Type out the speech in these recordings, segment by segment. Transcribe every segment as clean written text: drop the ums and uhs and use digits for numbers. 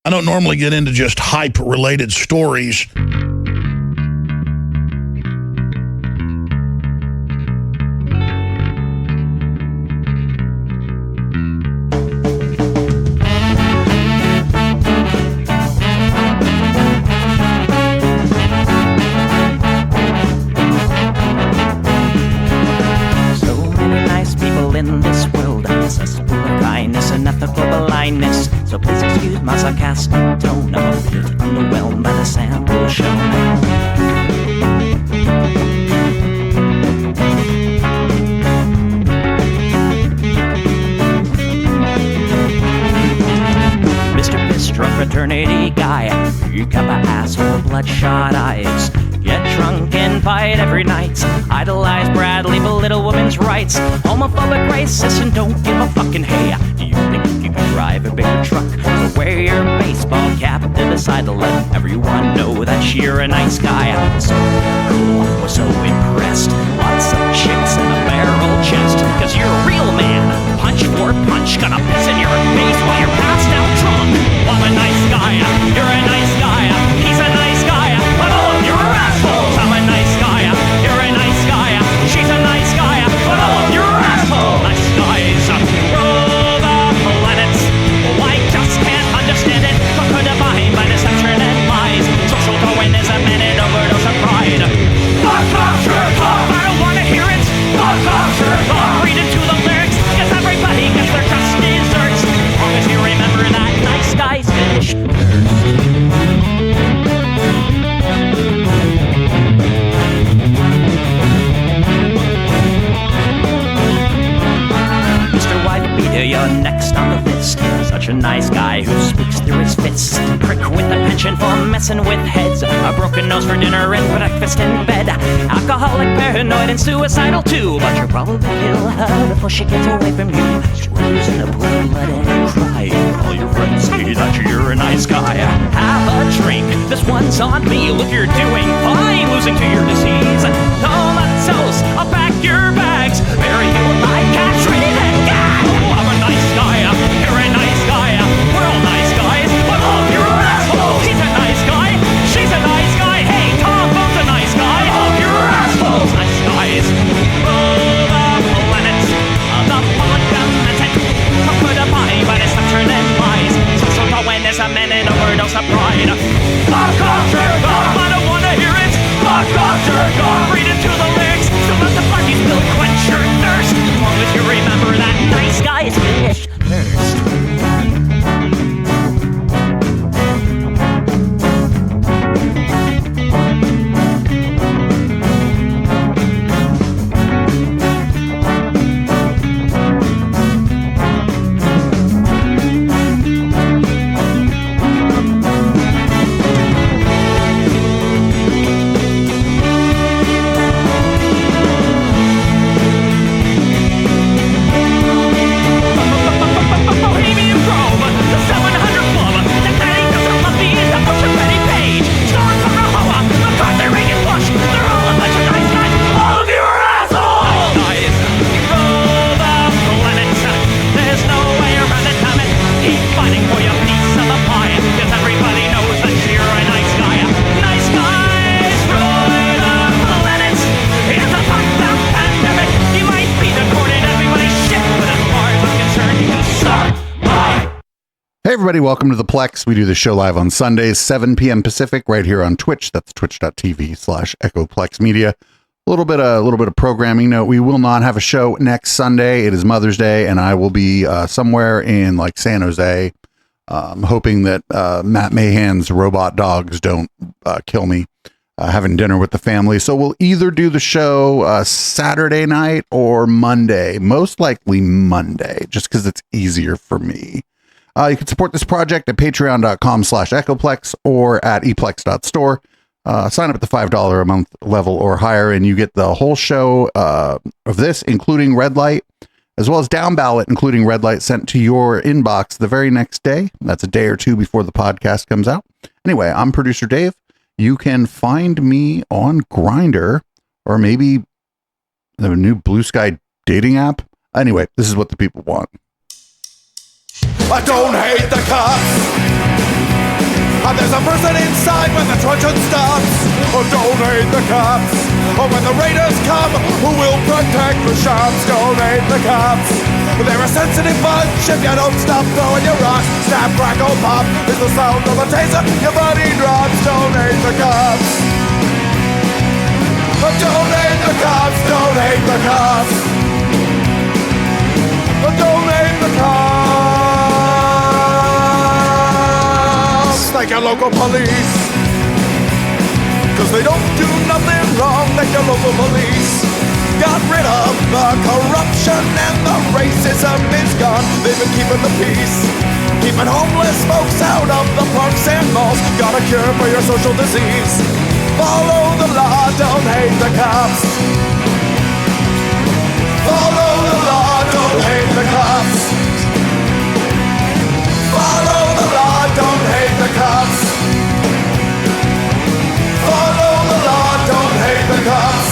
I don't normally get into just hype-related stories. In this world, cesspool of kindness and ethical blindness. So please excuse my sarcastic tone. I'm a bit underwhelmed by the sample shown. Mr. Bistro fraternity guy, you got my ass full of bloodshot eyes. Get drunk and fight every night. Idolize Bradley, belittle women's rights. Homophobic, racist, and don't give a fucking hey. Do you think you can drive a bigger truck? So wear your baseball cap to the side to let everyone know that you're a nice guy. So cool, was so impressed. Lots of chicks and a barrel chest. Cause you're a real man. Punch for punch, gonna piss in your face while you're passed out drunk. I'm a nice guy, you're a nice guy. He's a nice guy, but all of you are assholes. I'm a nice guy, you're a nice guy. She's a nice guy, but all of you are assholes. Nice guys rule the planets. Well, I just can't understand it. Conquered divine by deception and lies. Social Darwinism and an overdose of pride. I don't wanna hear it. Read into the lyrics, cause everybody gets their just desserts. As long as you remember that nice guys finish Mr. White Beater, you're next on the list. Such a nice guy who speaks through his fists. Prick with a penchant for messing with heads. A broken nose for dinner and breakfast in bed. Alcoholic, paranoid, and suicidal too. But you'll probably kill her before she gets away from you. She rolls in a pool of blood and cry. All your friends say that you're a nice guy. Have a drink, this one's on me. Look, you're doing fine, losing to your disease. Comatose, I'll pack your bags. Bury you with my cash, ready to go. I'm a nice guy, you're a nice guy. We're all nice guys, but all of you are assholes. He's a nice guy, she's a nice guy. Hey, Tom Bone's a nice guy. All of you are assholes. Nice guys rule the planet. The fundamental put a body by deception and lies. Social Darwinism and an overdose of pride. Fuck off, jerk off. I don't wanna hear it. Fuck off, jerk off. Read into the lyrics. Don't let the fucking spill quench your thirst. As long as you remember that nice guys finish first. Hey everybody, welcome to the Plex. We do the show live on Sundays, 7 p.m. Pacific, right here on Twitch. That's twitch.tv/EchoPlex Media. A little bit of programming note. We will not have a show next Sunday. It is Mother's Day, and I will be somewhere in like San Jose, hoping that Matt Mahan's robot dogs don't kill me. Having dinner with the family. So we'll either do the show Saturday night or Monday. Most likely Monday, just because it's easier for me. You can support this project at patreon.com/echoplex or at eplex.store. Sign up at the $5 a month level or higher, and you get the whole show of this, including Red Light, as well as Downballot, including Red Light, sent to your inbox the very next day. That's a day or two before the podcast comes out. Anyway, I'm producer Dave. You can find me on Grindr or maybe the new Blue Sky dating app. Anyway, this is what the people want. I don't hate the cops. There's a person inside when the truncheon stops. Donate the cops. When the raiders come, who will protect the shops? Donate the cops. They're a sensitive bunch if you don't stop throwing your rocks. Snap, crackle, pop is the sound of a taser. Your body drops. Donate the cops. Donate the cops. Donate the cops. Donate the cops. Like your local police. Cause they don't do nothing wrong like your local police. Got rid of the corruption and the racism is gone. They've been keeping the peace, keeping homeless folks out of the parks and malls. Got a cure for your social disease. Follow the law, don't hate the cops. Follow the law, don't hate the cops. Follow the law, don't hate the cops. Follow the law, don't hate the cops.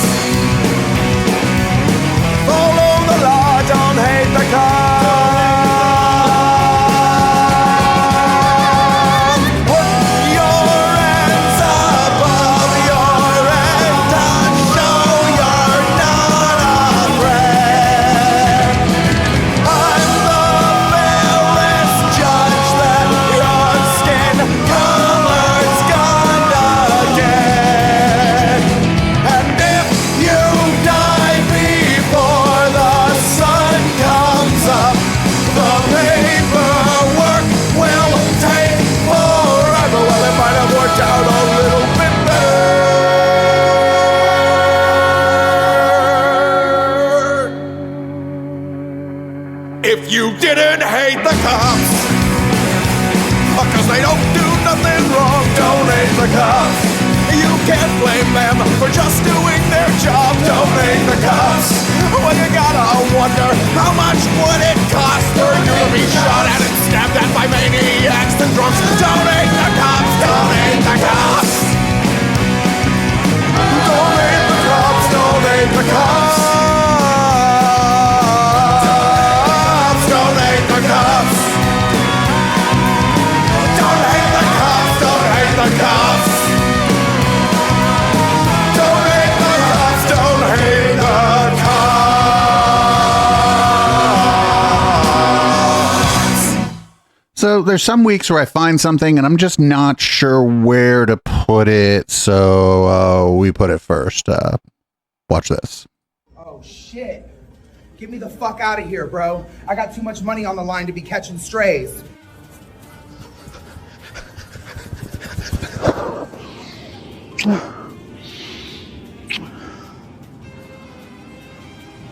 Follow the law, don't hate the cops. Put your hands above your head and show you're not afraid. I'm the fearless judge that your skin color's gonna get. And if you die before the sun comes up, the paperwork will take forever. Well, it might have worked out a little bit better if you didn't hate the cops. Cause they don't do nothing wrong. Donate the cops. You can't blame them for just doing their job. Donate the cops. Well, you gotta wonder, how much would it cost for you to be shot at and stabbed at by maniacs and drunks? Donate the cops. Donate the cops. Donate the cops. Donate the cops. Donate the cops. Don't hate the cops, don't hate the cops. Don't hate the cops, don't hate the cops. So there's some weeks where I find something and I'm just not sure where to put it. So we put it first. Watch this. Oh shit. Get me the fuck out of here, bro. I got too much money on the line to be catching strays.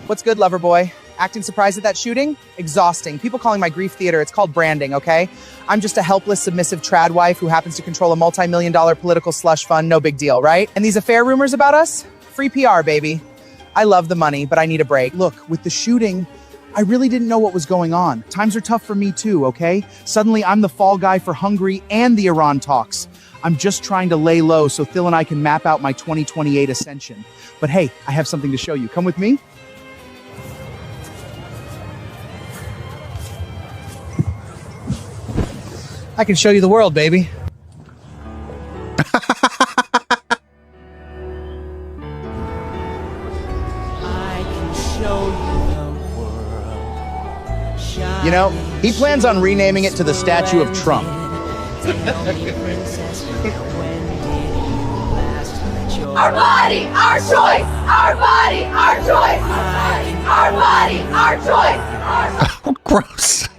What's good, lover boy? Acting surprised at that shooting? Exhausting. People calling my grief theater. It's called branding, okay? I'm just a helpless, submissive trad wife who happens to control a multi-million-dollar political slush fund. No big deal, right? And these affair rumors about us? Free PR, baby. I love the money, but I need a break. Look, with the shooting, I really didn't know what was going on. Times are tough for me too, okay? Suddenly, I'm the fall guy for Hungary and the Iran talks. I'm just trying to lay low so Phil and I can map out my 2028 ascension. But hey, I have something to show you. Come with me. I can show you the world, baby. You know, he plans on renaming it to the statue of Trump. Our body, our choice! Our body, our choice! Our body, our choice! Gross.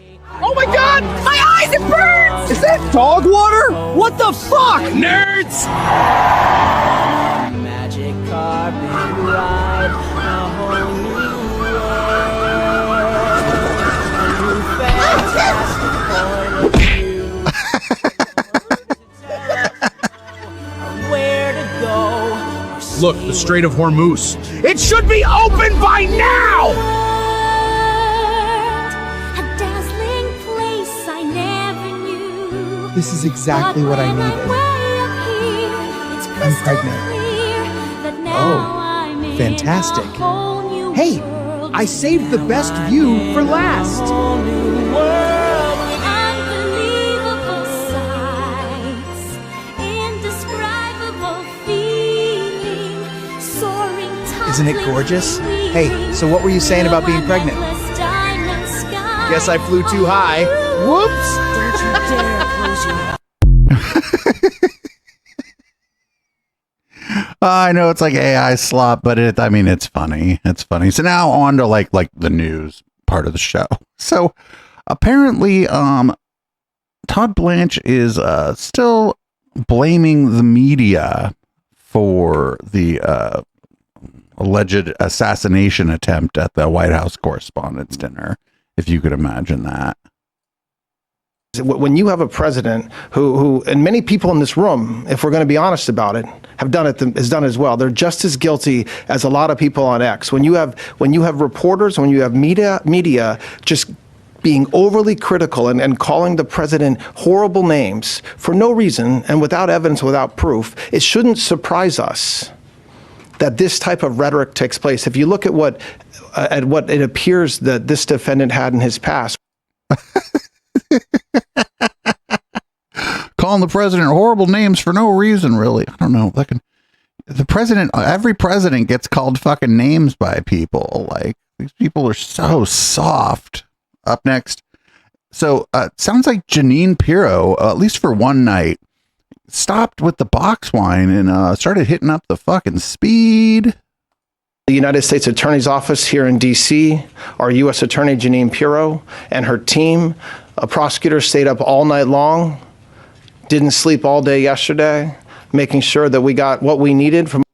Oh my god! My eyes, it burns! Is that dog water? What the fuck? Nerds! Magic carpet ride, a whole new world, a new fantastic point of view. Where to go? Look, the Strait of Hormuz. It should be open by now! A dazzling place I never knew. This is exactly what I needed. I'm pregnant. Oh, fantastic. Hey, I saved the best view for last. Unbelievable sights. Isn't it gorgeous? Hey, so what were you saying about being pregnant? Guess I flew too high. Whoops. I know it's like AI slop, but it's funny. It's funny. So now on to like the news part of the show. So apparently, Todd Blanche is still blaming the media for the alleged assassination attempt at the White House Correspondents' Dinner, if you could imagine that. When you have a president who, and many people in this room, if we're going to be honest about it, have done it as well. They're just as guilty as a lot of people on X. When you have reporters, when you have media just being overly critical and calling the president horrible names for no reason and without evidence, without proof, it shouldn't surprise us that this type of rhetoric takes place. If you look at what it appears that this defendant had in his past. Calling the president horrible names for no reason, really. I don't know. Every president gets called fucking names by people. Like, these people are so soft. Up next. So, sounds like Jeanine Pirro, at least for one night, stopped with the box wine and started hitting up the fucking speed. The United States Attorney's Office here in D.C., our U.S. Attorney Jeanine Pirro and her team, a prosecutor, stayed up all night long, didn't sleep all day yesterday, making sure that we got what we needed from.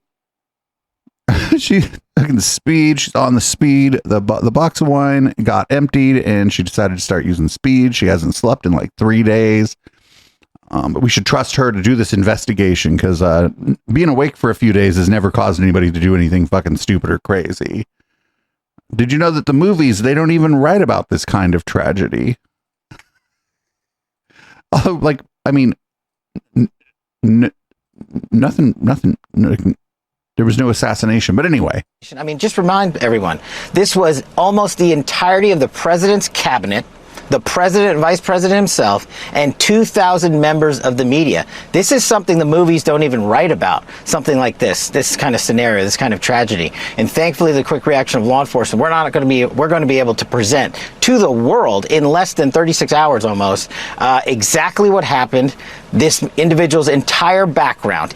She's on the speed. The box of wine got emptied and she decided to start using speed. She hasn't slept in like 3 days. But we should trust her to do this investigation because being awake for a few days has never caused anybody to do anything fucking stupid or crazy. Did you know that the movies, they don't even write about this kind of tragedy? Nothing. There was no assassination. But anyway. I mean, just remind everyone, this was almost the entirety of the president's cabinet, the president and vice president himself, and 2,000 members of the media. This is something the movies don't even write about, something like this kind of scenario, this kind of tragedy. And thankfully, the quick reaction of law enforcement, we're going to be able to present to the world in less than 36 hours almost, exactly what happened, this individual's entire background,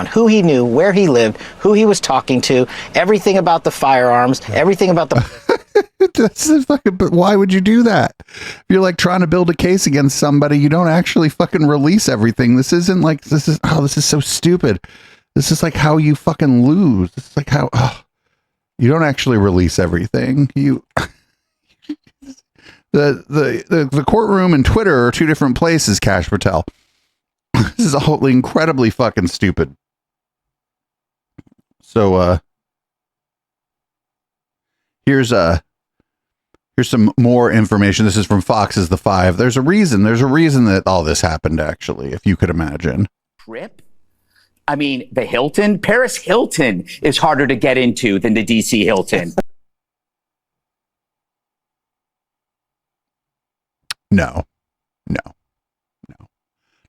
who he knew, where he lived, who he was talking to, everything about the firearms, everything about the... But why would you do that? If you're like trying to build a case against somebody, you don't actually fucking this is so stupid. This is like how you fucking lose. This is like how you don't actually release everything. The courtroom and Twitter are two different places, Kash Patel. This is all incredibly fucking stupid. So here's some more information. This is from Fox's The Five. There's a reason that all this happened, actually, if you could imagine. Trip? I mean, the Hilton? Paris Hilton is harder to get into than the DC Hilton. No.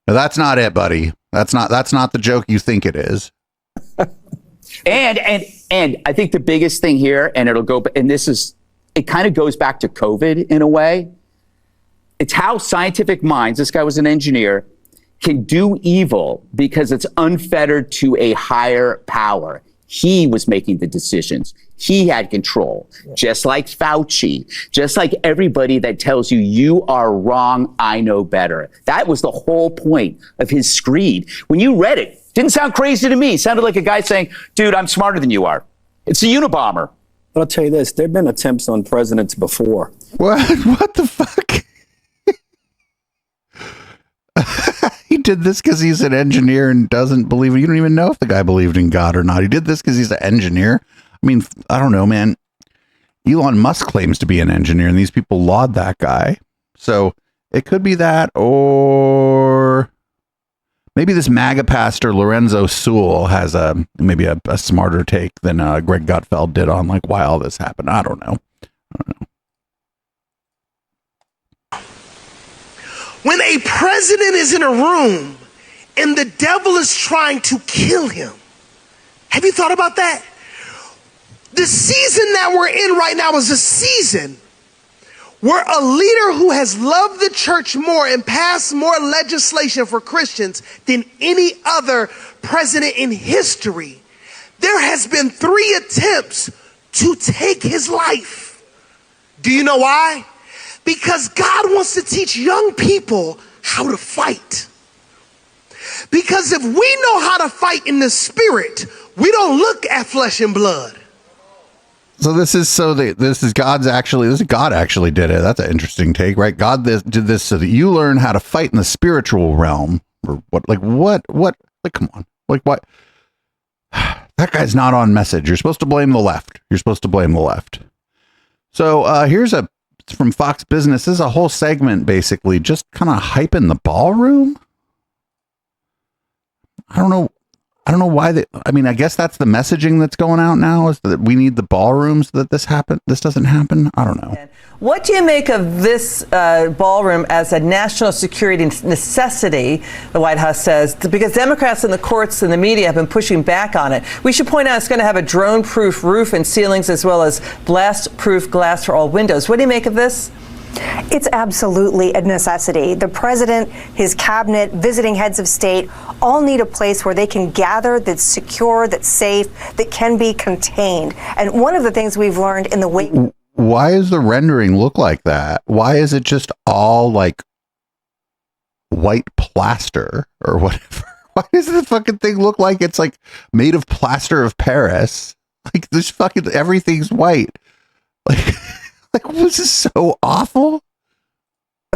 No, that's not it, buddy. That's not the joke you think it is. And I think the biggest thing here, and it kind of goes back to COVID in a way. It's how scientific minds, this guy was an engineer, can do evil because it's unfettered to a higher power. He was making the decisions. He had control, just like Fauci, just like everybody that tells you are wrong, I know better. That was the whole point of his screed. When you read it, didn't sound crazy to me. It sounded like a guy saying, dude, I'm smarter than you are. It's a Unabomber. But I'll tell you this, there have been attempts on presidents before. What the fuck? He did this because he's an engineer and doesn't believe it. You don't even know if the guy believed in God or not. He did this because he's an engineer. I mean, I don't know, man. Elon Musk claims to be an engineer and these people laud that guy. So it could be that, or maybe this MAGA pastor, Lorenzo Sewell, has maybe a smarter take than Greg Gutfeld did on like why all this happened. I don't know. When a president is in a room and the devil is trying to kill him, have you thought about that? The season that we're in right now is a season where a leader who has loved the church more and passed more legislation for Christians than any other president in history, there has been 3 attempts to take his life. Do you know why? Because God wants to teach young people how to fight. Because if we know how to fight in the spirit, we don't look at flesh and blood. So this is God actually did it. That's an interesting take, right? God did this so that you learn how to fight in the spiritual realm. Or what? Come on. Like what? That guy's not on message. You're supposed to blame the left. So here's it's from Fox Business. This is a whole segment basically just kind of hyping the ballroom. I don't know why I guess that's the messaging that's going out now, is that we need the ballroom so that this doesn't happen. I don't know. What do you make of this ballroom as a national security necessity, the White House says, because Democrats in the courts and the media have been pushing back on it? We should point out it's going to have a drone-proof roof and ceilings as well as blast-proof glass for all windows. What do you make of this? It's absolutely a necessity. The president, his cabinet, visiting heads of state all need a place where they can gather that's secure, that's safe, that can be contained. And one of the things we've learned in the wake... Why does the rendering look like that? Why is it just all like white plaster or whatever? Why does the fucking thing look like it's like made of plaster of Paris? Like this fucking everything's white. Like, this is so awful.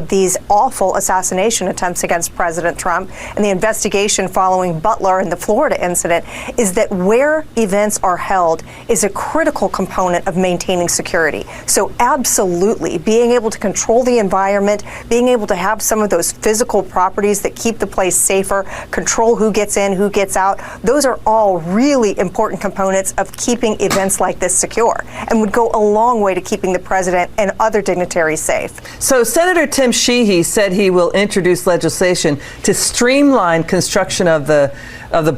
These awful assassination attempts against President Trump and the investigation following Butler and the Florida incident is that where events are held is a critical component of maintaining security. So absolutely, being able to control the environment, being able to have some of those physical properties that keep the place safer, control who gets in, who gets out, those are all really important components of keeping events like this secure and would go a long way to keeping the president and other dignitaries safe. So Senator Tim Sheehy said he will introduce legislation to streamline construction of the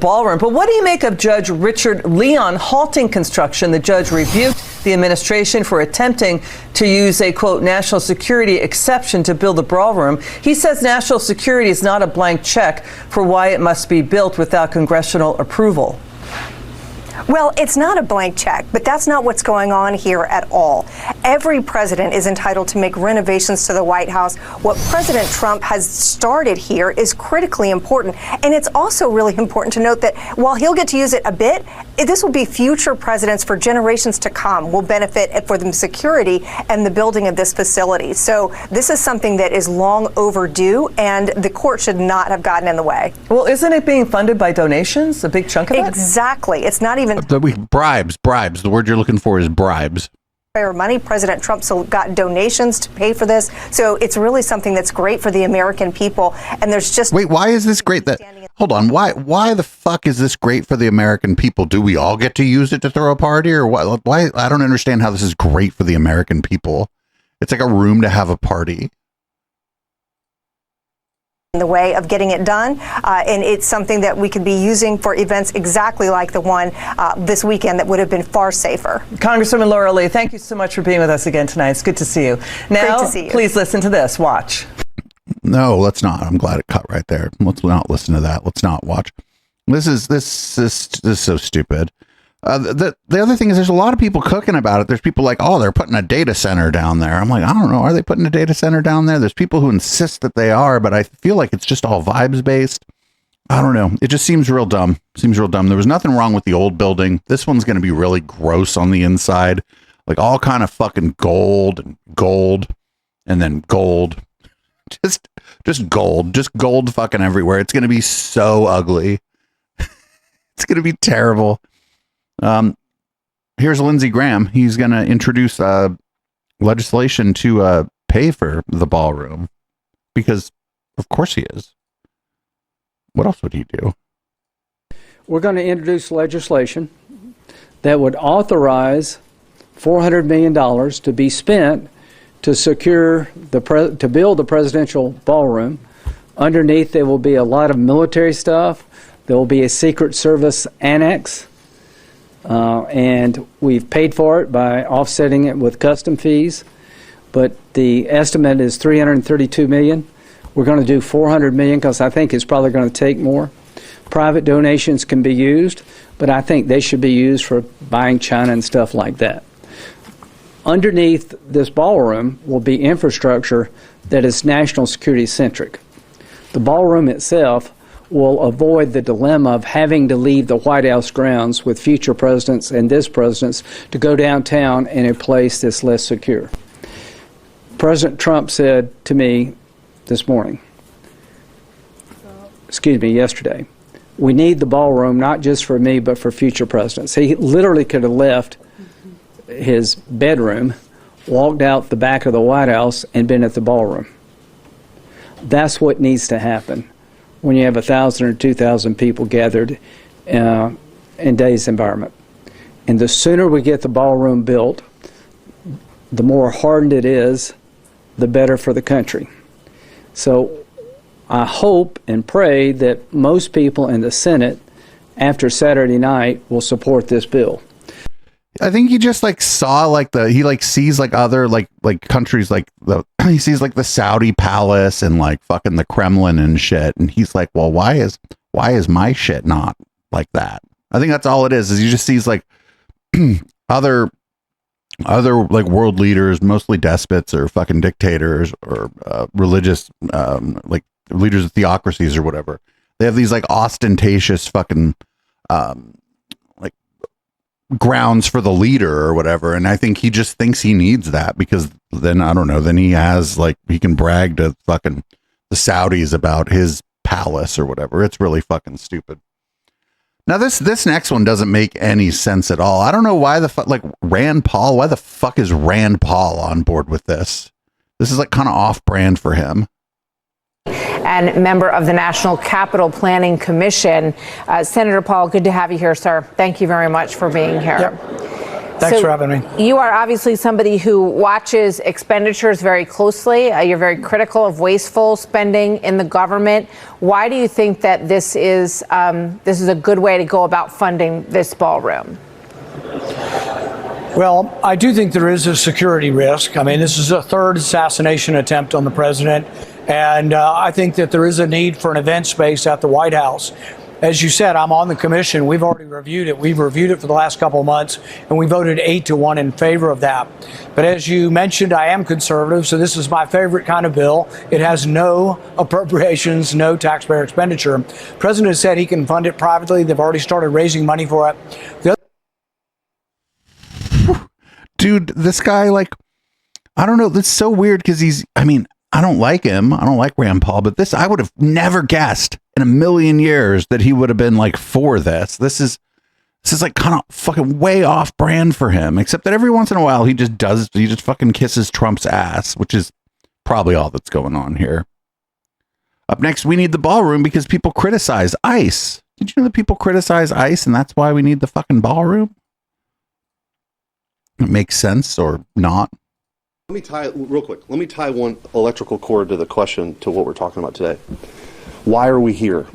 ballroom. But what do you make of Judge Richard Leon halting construction? The judge rebuked the administration for attempting to use a, quote, national security exception to build the ballroom. He says national security is not a blank check for why it must be built without congressional approval. Well, it's not a blank check, but that's not what's going on here at all. Every president is entitled to make renovations to the White House. What President Trump has started here is critically important. And it's also really important to note that while he'll get to use it a bit, this will be future presidents for generations to come will benefit for the security and the building of this facility. So this is something that is long overdue, and the court should not have gotten in the way. Well, isn't it being funded by donations, a big chunk of it? Exactly. It's not even bribes. The word you're looking for is bribes. Money. President Trump got donations to pay for this. So it's really something that's great for the American people. And there's just... Wait, why is this great? Hold on. Why the fuck is this great for the American people? Do we all get to use it to throw a party, or why? I don't understand how this is great for the American people. It's like a room to have a party. The way of getting it done, and it's something that we could be using for events exactly like the one this weekend that would have been far safer. Congresswoman Laura Lee, thank you so much for being with us again tonight. It's good to see you. Now, Great to see you. Please listen to this. Watch. No, let's not. I'm glad it cut right there. Let's not listen to that. Let's not watch. This is so stupid. The other thing is there's a lot of people cooking about it. There's people like, oh, they're putting a data center down there. I'm like, I don't know. Are they putting a data center down there? There's people who insist that they are, but I feel like it's just all vibes based. I don't know. It just seems real dumb. There was nothing wrong with the old building. This one's going to be really gross on the inside. Like all kind of fucking gold and then gold. Just gold fucking everywhere. It's going to be so ugly. It's going to be terrible. Here's Lindsey Graham. He's going to introduce legislation to pay for the ballroom because, of course, he is. What else would he do? We're going to introduce legislation that would authorize $400 million to be spent to secure to build the presidential ballroom. Underneath, there will be a lot of military stuff. There will be a Secret Service annex. and we've paid for it by offsetting it with custom fees. But the estimate is $332 million. We're going to do $400 million because I think it's probably going to take more. Private donations can be used, but I think they should be used for buying China and stuff like that. Underneath this ballroom will be infrastructure that is national security centric. The ballroom itself will avoid the dilemma of having to leave the White House grounds with future presidents and this president's to go downtown in a place that's less secure. President Trump said to me yesterday, we need the ballroom not just for me but for future presidents. He literally could have left his bedroom, walked out the back of the White House, and been at the ballroom. That's what needs to happen when you have 1,000 or 2,000 people gathered in today's environment. And the sooner we get the ballroom built, the more hardened it is, the better for the country. So I hope and pray that most people in the Senate after Saturday night will support this bill. I think he just like saw like he sees like other like countries like he sees like the Saudi palace and like fucking the Kremlin and shit, and he's like, well, why is my shit not like that? I think that's all it is he just sees like other like world leaders, mostly despots or fucking dictators or religious like leaders of theocracies or whatever. They have these like ostentatious fucking like grounds for the leader or whatever, and I think he just thinks he needs that because then I don't know, then he has like he can brag to fucking the Saudis about his palace or whatever. It's really fucking stupid. Now this next one doesn't make any sense at all. I don't know why the fuck, like Rand Paul, why the fuck is Rand Paul on board with this? This is like kind of off brand for him. And member of the National Capital Planning Commission. Senator Paul, good to have you here, sir. Thank you very much for being here. Yep. Thanks for having me. You are obviously somebody who watches expenditures very closely. You're very critical of wasteful spending in the government. Why do you think that this is a good way to go about funding this ballroom? Well, I do think there is a security risk. I mean, this is a third assassination attempt on the president. And I think that there is a need for an event space at the White House. As you said, I'm on the commission. We've already reviewed it. We've reviewed it for the last couple of months, and we voted 8-1 in favor of that. But as you mentioned, I am conservative, so this is my favorite kind of bill. It has no appropriations, no taxpayer expenditure. The president has said he can fund it privately. They've already started raising money for it. Dude, this guy, like, I don't know. That's so weird because I don't like him. I don't like Rand Paul, but this, I would have never guessed in a million years that he would have been like for this. This is like kind of fucking way off brand for him, except that every once in a while he just fucking kisses Trump's ass, which is probably all that's going on here. Up next, we need the ballroom because people criticize ICE. Did you know that people criticize ICE and that's why we need the fucking ballroom? It makes sense or not. Let me tie one electrical cord to the question to what we're talking about today. Why are we here?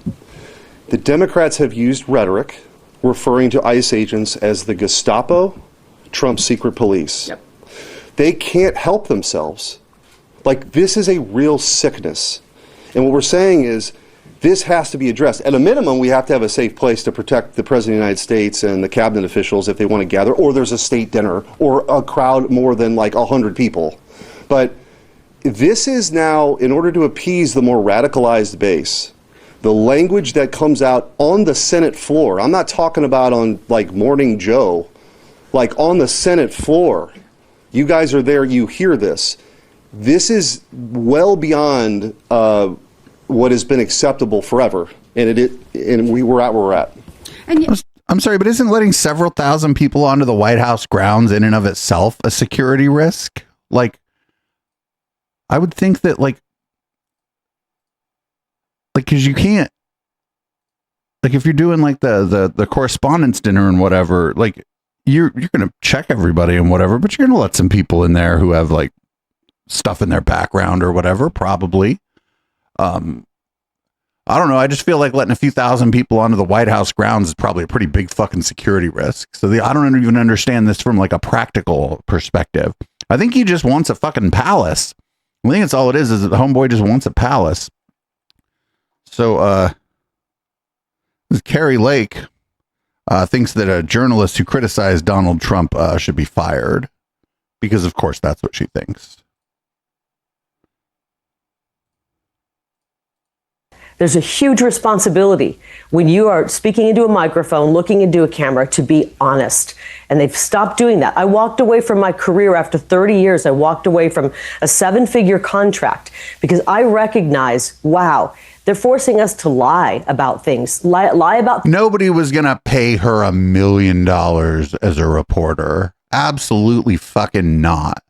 The Democrats have used rhetoric referring to ICE agents as the Gestapo, Trump's secret police. Yep. They can't help themselves. Like, this is a real sickness. And what we're saying is this has to be addressed. At a minimum, we have to have a safe place to protect the President of the United States and the cabinet officials if they want to gather, or there's a state dinner, or a crowd more than like 100 people. But this is now, in order to appease the more radicalized base, the language that comes out on the Senate floor, I'm not talking about on like Morning Joe, like on the Senate floor, you guys are there, you hear this. This is well beyond what has been acceptable forever, and we're at where we're at. I'm sorry, but isn't letting several thousand people onto the White House grounds in and of itself a security risk? Like, I would think that like, because you can't, like, if you're doing like the correspondence dinner and whatever, like you're gonna check everybody and whatever, but you're gonna let some people in there who have like stuff in their background or whatever, probably. I don't know. I just feel like letting a few thousand people onto the White House grounds is probably a pretty big fucking security risk. So I don't even understand this from like a practical perspective. I think he just wants a fucking palace. I think that's all it is that the homeboy just wants a palace. So, Carrie Lake thinks that a journalist who criticized Donald Trump should be fired because, of course, that's what she thinks. There's a huge responsibility when you are speaking into a microphone, looking into a camera, to be honest. And they've stopped doing that. I walked away from my career after 30 years. I walked away from a 7-figure contract because I recognize, wow, they're forcing us to lie about things, lie about. Nobody was going to pay her $1 million as a reporter. Absolutely fucking not.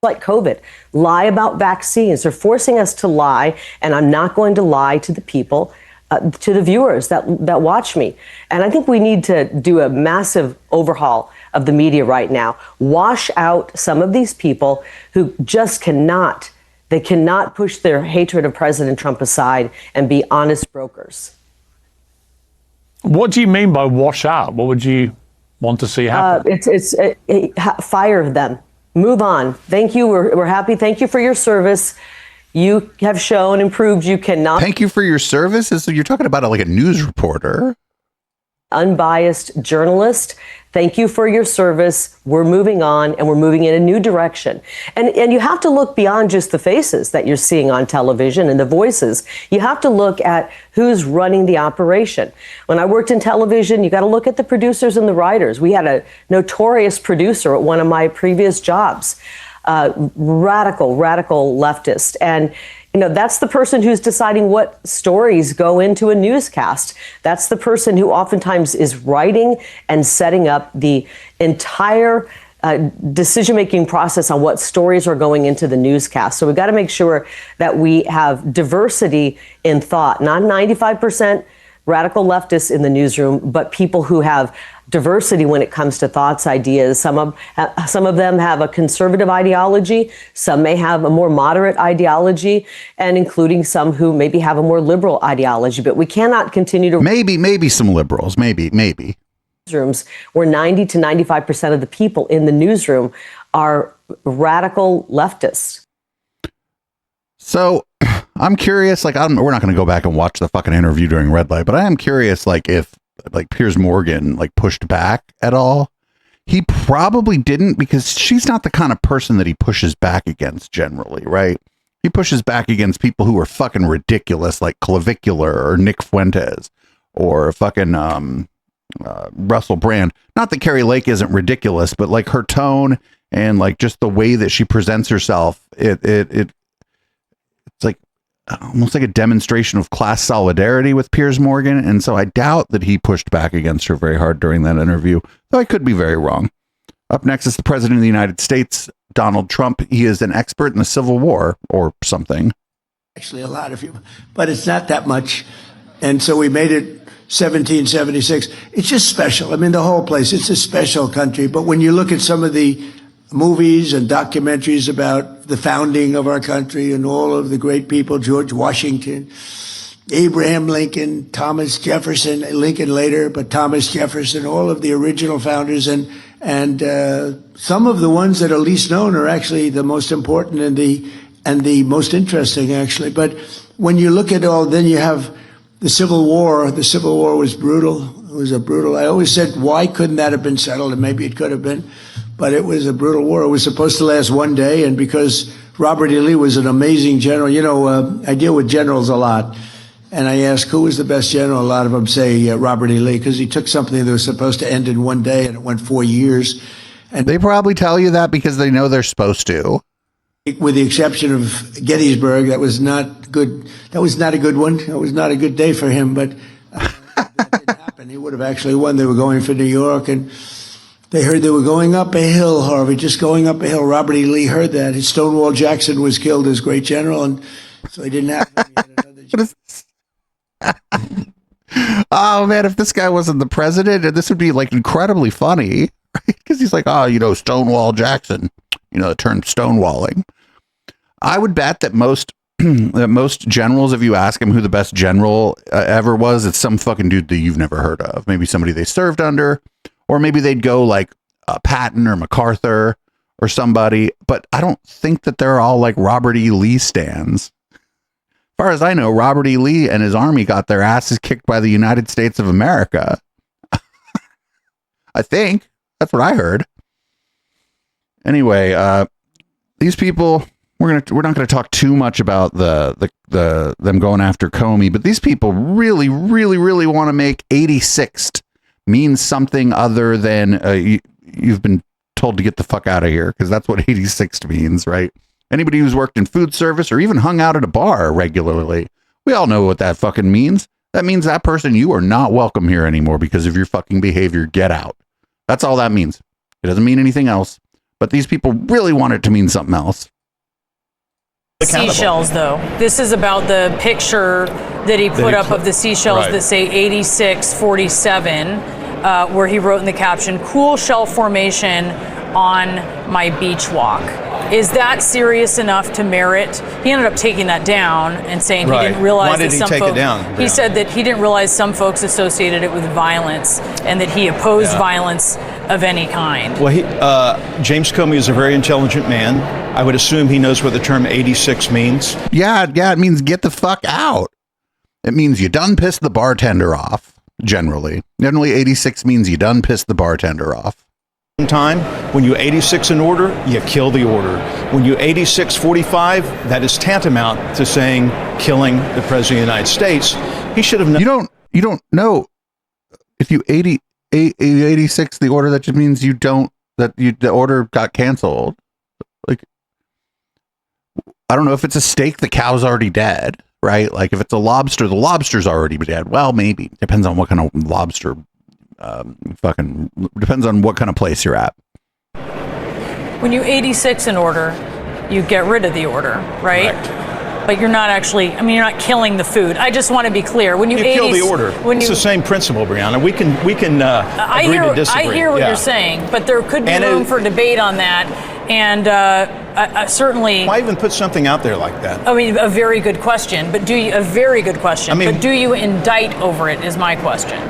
Like COVID, lie about vaccines. They're forcing us to lie, and I'm not going to lie to the people, to the viewers that watch me. And I think we need to do a massive overhaul of the media right now. Wash out some of these people who just cannot push their hatred of President Trump aside and be honest brokers. What do you mean by wash out? What would you want to see happen? Fire them. Move on. Thank you. We're happy. Thank you for your service. You have shown and proved you cannot. Thank you for your service. So you're talking about it like a news reporter. Unbiased journalist. Thank you for your service. We're moving on, and we're moving in a new direction. And you have to look beyond just the faces that you're seeing on television and the voices. You have to look at who's running the operation. When I worked in television, you got to look at the producers and the writers. We had a notorious producer at one of my previous jobs, radical leftist. And that's the person who's deciding what stories go into a newscast. That's the person who oftentimes is writing and setting up the entire decision-making process on what stories are going into the newscast. So we've got to make sure that we have diversity in thought, not 95% radical leftists in the newsroom, but people who have diversity when it comes to thoughts, ideas. Some of them have a conservative ideology. Some may have a more moderate ideology, and including some who maybe have a more liberal ideology. But we cannot continue to maybe some liberals, maybe newsrooms where 90 to 95% of the people in the newsroom are radical leftists. So I'm curious, we're not going to go back and watch the fucking interview during red light, but I am curious, if Piers Morgan pushed back at all. He probably didn't, because she's not the kind of person that he pushes back against generally, right? He pushes back against people who are fucking ridiculous, like Clavicular or Nick Fuentes or fucking Russell Brand. Not that Carrie Lake isn't ridiculous, but her tone and just the way that she presents herself, it's almost like a demonstration of class solidarity with Piers Morgan. And so I doubt that he pushed back against her very hard during that interview, though I could be very wrong. Up next is the President of the United States, Donald Trump. He is an expert in the Civil War or something. Actually, a lot of you, but it's not that much. And so we made it 1776. It's just special. I mean, the whole place, it's a special country. But when you look at some of the movies and documentaries about the founding of our country and all of the great people, George Washington, Abraham Lincoln, Thomas Jefferson, Lincoln later, but Thomas Jefferson, all of the original founders, and some of the ones that are least known are actually the most important and the most interesting, actually. But when you look at all, then you have the Civil War. The Civil War was brutal. It was a brutal. I always said, why couldn't that have been settled? And maybe it could have been. But it was a brutal war. It was supposed to last one day, and because Robert E. Lee was an amazing general, I deal with generals a lot, and I ask who was the best general. A lot of them say Robert E. Lee, because he took something that was supposed to end in one day, and it went 4 years. And they probably tell you that because they know they're supposed to. With the exception of Gettysburg, that was not good. That was not a good one. That was not a good day for him, but that didn't happen. He would have actually won. They were going for New York, and they heard they were going up a hill, Harvey, just going up a hill. Robert E. Lee heard that. Stonewall Jackson was killed as great general, and so he didn't have Oh, man, if this guy wasn't the president, this would be incredibly funny, right? Because he's Stonewall Jackson, the term stonewalling. I would bet that most that most generals, if you ask them who the best general ever was, it's some fucking dude that you've never heard of. Maybe somebody they served under, or maybe they'd go like Patton or MacArthur or somebody. But I don't think that they're all like Robert E. Lee stans. As far as I know, Robert E. Lee and his army got their asses kicked by the United States of America. I think that's what I heard. Anyway, these people, we're not gonna talk too much about them going after Comey, but these people really want to make 86th mean something other than you've been told to get the fuck out of here, because that's what 86th means, right? Anybody who's worked in food service or even hung out at a bar regularly, we all know what that fucking means. That means that person, you are not welcome here anymore because of your fucking behavior. Get out. That's all that means. It doesn't mean anything else. But these people really want it to mean something else. Seashells, though. This is about the picture that he put up of the seashells that say 8647, where he wrote in the caption, "Cool shell formation on my beach walk." Is that serious enough to merit? He ended up taking that down and saying he didn't realize that some folks. He said that he didn't realize some folks associated it with violence and that he opposed violence of any kind. Well, James Comey is a very intelligent man. I would assume he knows what the term 86 means. Yeah, it means get the fuck out. It means you done pissed the bartender off, generally. Generally, 86 means you done pissed the bartender off. Time, when you 86 an order, you kill the order. When you 86-45, that is tantamount to saying killing the President of the United States. He should have known. You don't know if you 86 the order, that just means the order got canceled. Like, I don't know if it's a steak, the cow's already dead, right? Like if it's a lobster, the lobster's already dead. Well, maybe depends on what kind of lobster. Fucking depends on what kind of place you're at. When you 86 an order, you get rid of the order, right? But you're not actually, you're not killing the food. I just want to be clear. When you kill the order, it's the same principle, Brianna. We can agree to disagree. I hear what you're saying, but there could be room for debate on that. And certainly, why even put something out there like that? A very good question. But do you indict over it? Is my question.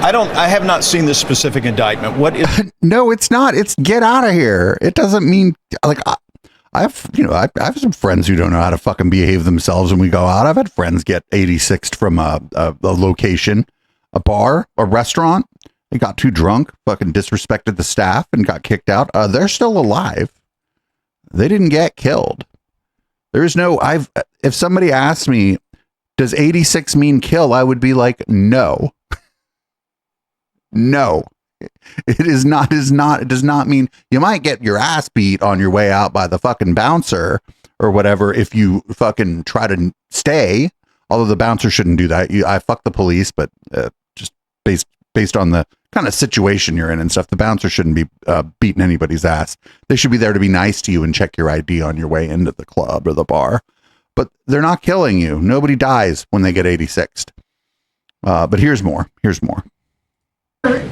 I have not seen this specific indictment. What is? No, it's not. It's get out of here. It doesn't mean like I have some friends who don't know how to fucking behave themselves when we go out. I've had friends get 86'd from a location, a bar, a restaurant. They got too drunk, fucking disrespected the staff and got kicked out. They're still alive. They didn't get killed. There's no, if somebody asked me, does 86 mean kill? I would be like, no. No, it is not. It does not mean you might get your ass beat on your way out by the fucking bouncer or whatever if you fucking try to stay. Although the bouncer shouldn't do that. I fuck the police, but just based on the kind of situation you're in and stuff, the bouncer shouldn't be beating anybody's ass. They should be there to be nice to you and check your ID on your way into the club or the bar. But they're not killing you. Nobody dies when they get 86'd. But here's more.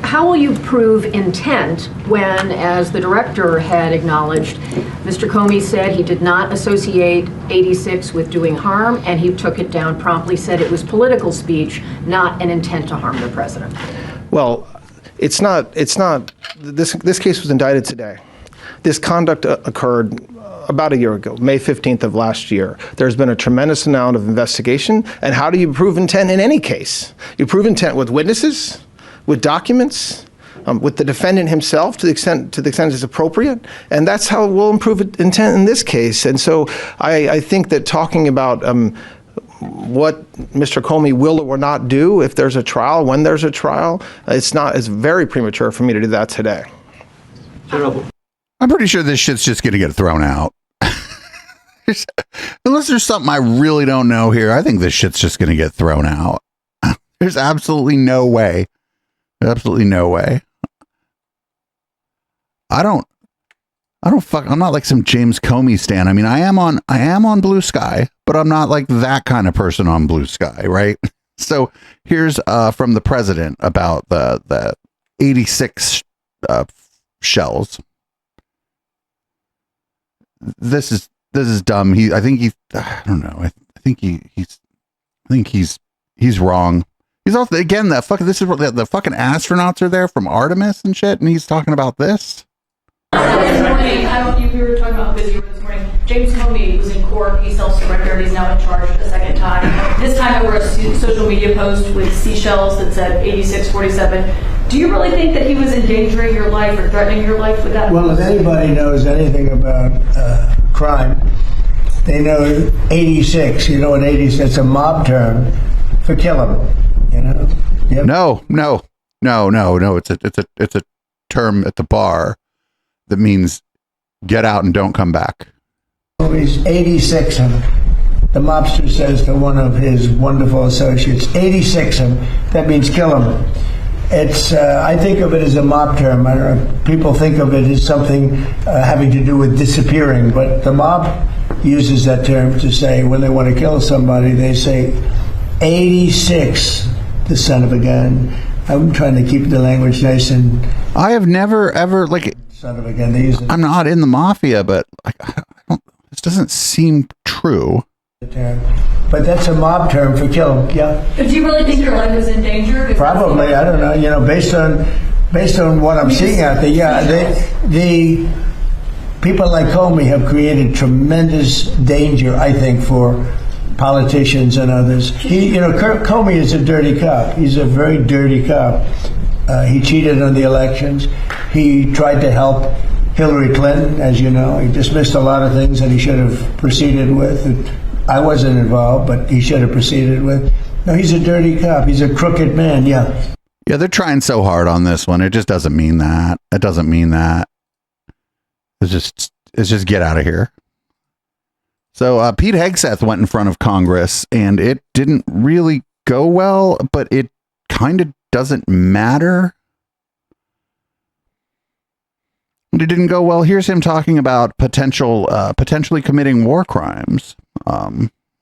How will you prove intent when, as the director had acknowledged, Mr. Comey said he did not associate 86 with doing harm, and he took it down promptly, said it was political speech, not an intent to harm the president? Well, it's not. This case was indicted today. This conduct occurred about a year ago, May 15th of last year. There's been a tremendous amount of investigation. And how do you prove intent in any case? You prove intent with witnesses, with documents, with the defendant himself to the extent it's appropriate, and that's how we'll improve intent in this case. And so I think that talking about what Mr. Comey will or will not do if there's a trial, when there's a trial, it's very premature for me to do that today. I'm pretty sure this shit's just going to get thrown out. Unless there's something I really don't know here, I think this shit's just going to get thrown out. There's absolutely no way. Absolutely no way. I'm not like some James Comey stan. I am on Blue Sky, but I'm not like that kind of person on Blue Sky, right? So here's from the president about the 86 shells. This is dumb. I don't know. I think he's wrong. He's also, again, this is what the fucking astronauts are there from Artemis and shit, and he's talking about this. This morning, I don't know if we were talking about busy this morning. James Comey was in court. He self-surrendered. He's now in charge a second time. This time over a social media post with seashells that said 8647. Do you really think that he was endangering your life or threatening your life with that? Well, if anybody knows anything about crime, they know 86. You know what 86? It's a mob term for kill him. You know? Yep. No. It's a term at the bar that means get out and don't come back. He's 86 him. The mobster says to one of his wonderful associates, 86 him. That means kill him. It's. I think of it as a mob term. I don't know. People think of it as something having to do with disappearing, but the mob uses that term to say when they want to kill somebody, they say 86, the son of a gun. I'm trying to keep the language nice and. I have never ever son of a gun. They use it. I'm not in the mafia, but this doesn't seem true. But that's a mob term for kill him. Yeah. But do you really think your life is in danger? Probably. I don't know. You know, based on what I'm seeing out there, yeah, the people like Comey have created tremendous danger, I think, for politicians and others. Comey is a dirty cop. He's a very dirty cop. He cheated on the elections. He tried to help Hillary Clinton, as you know. He dismissed a lot of things that he should have proceeded with. I wasn't involved, but he should have proceeded with. No, he's a dirty cop. He's a crooked man, yeah. Yeah, they're trying so hard on this one. It just doesn't mean that. It doesn't mean that. It's just get out of here. So Pete Hegseth went in front of Congress, and it didn't really go well, but it kind of doesn't matter. It didn't go well. Here's him talking about potentially committing war crimes.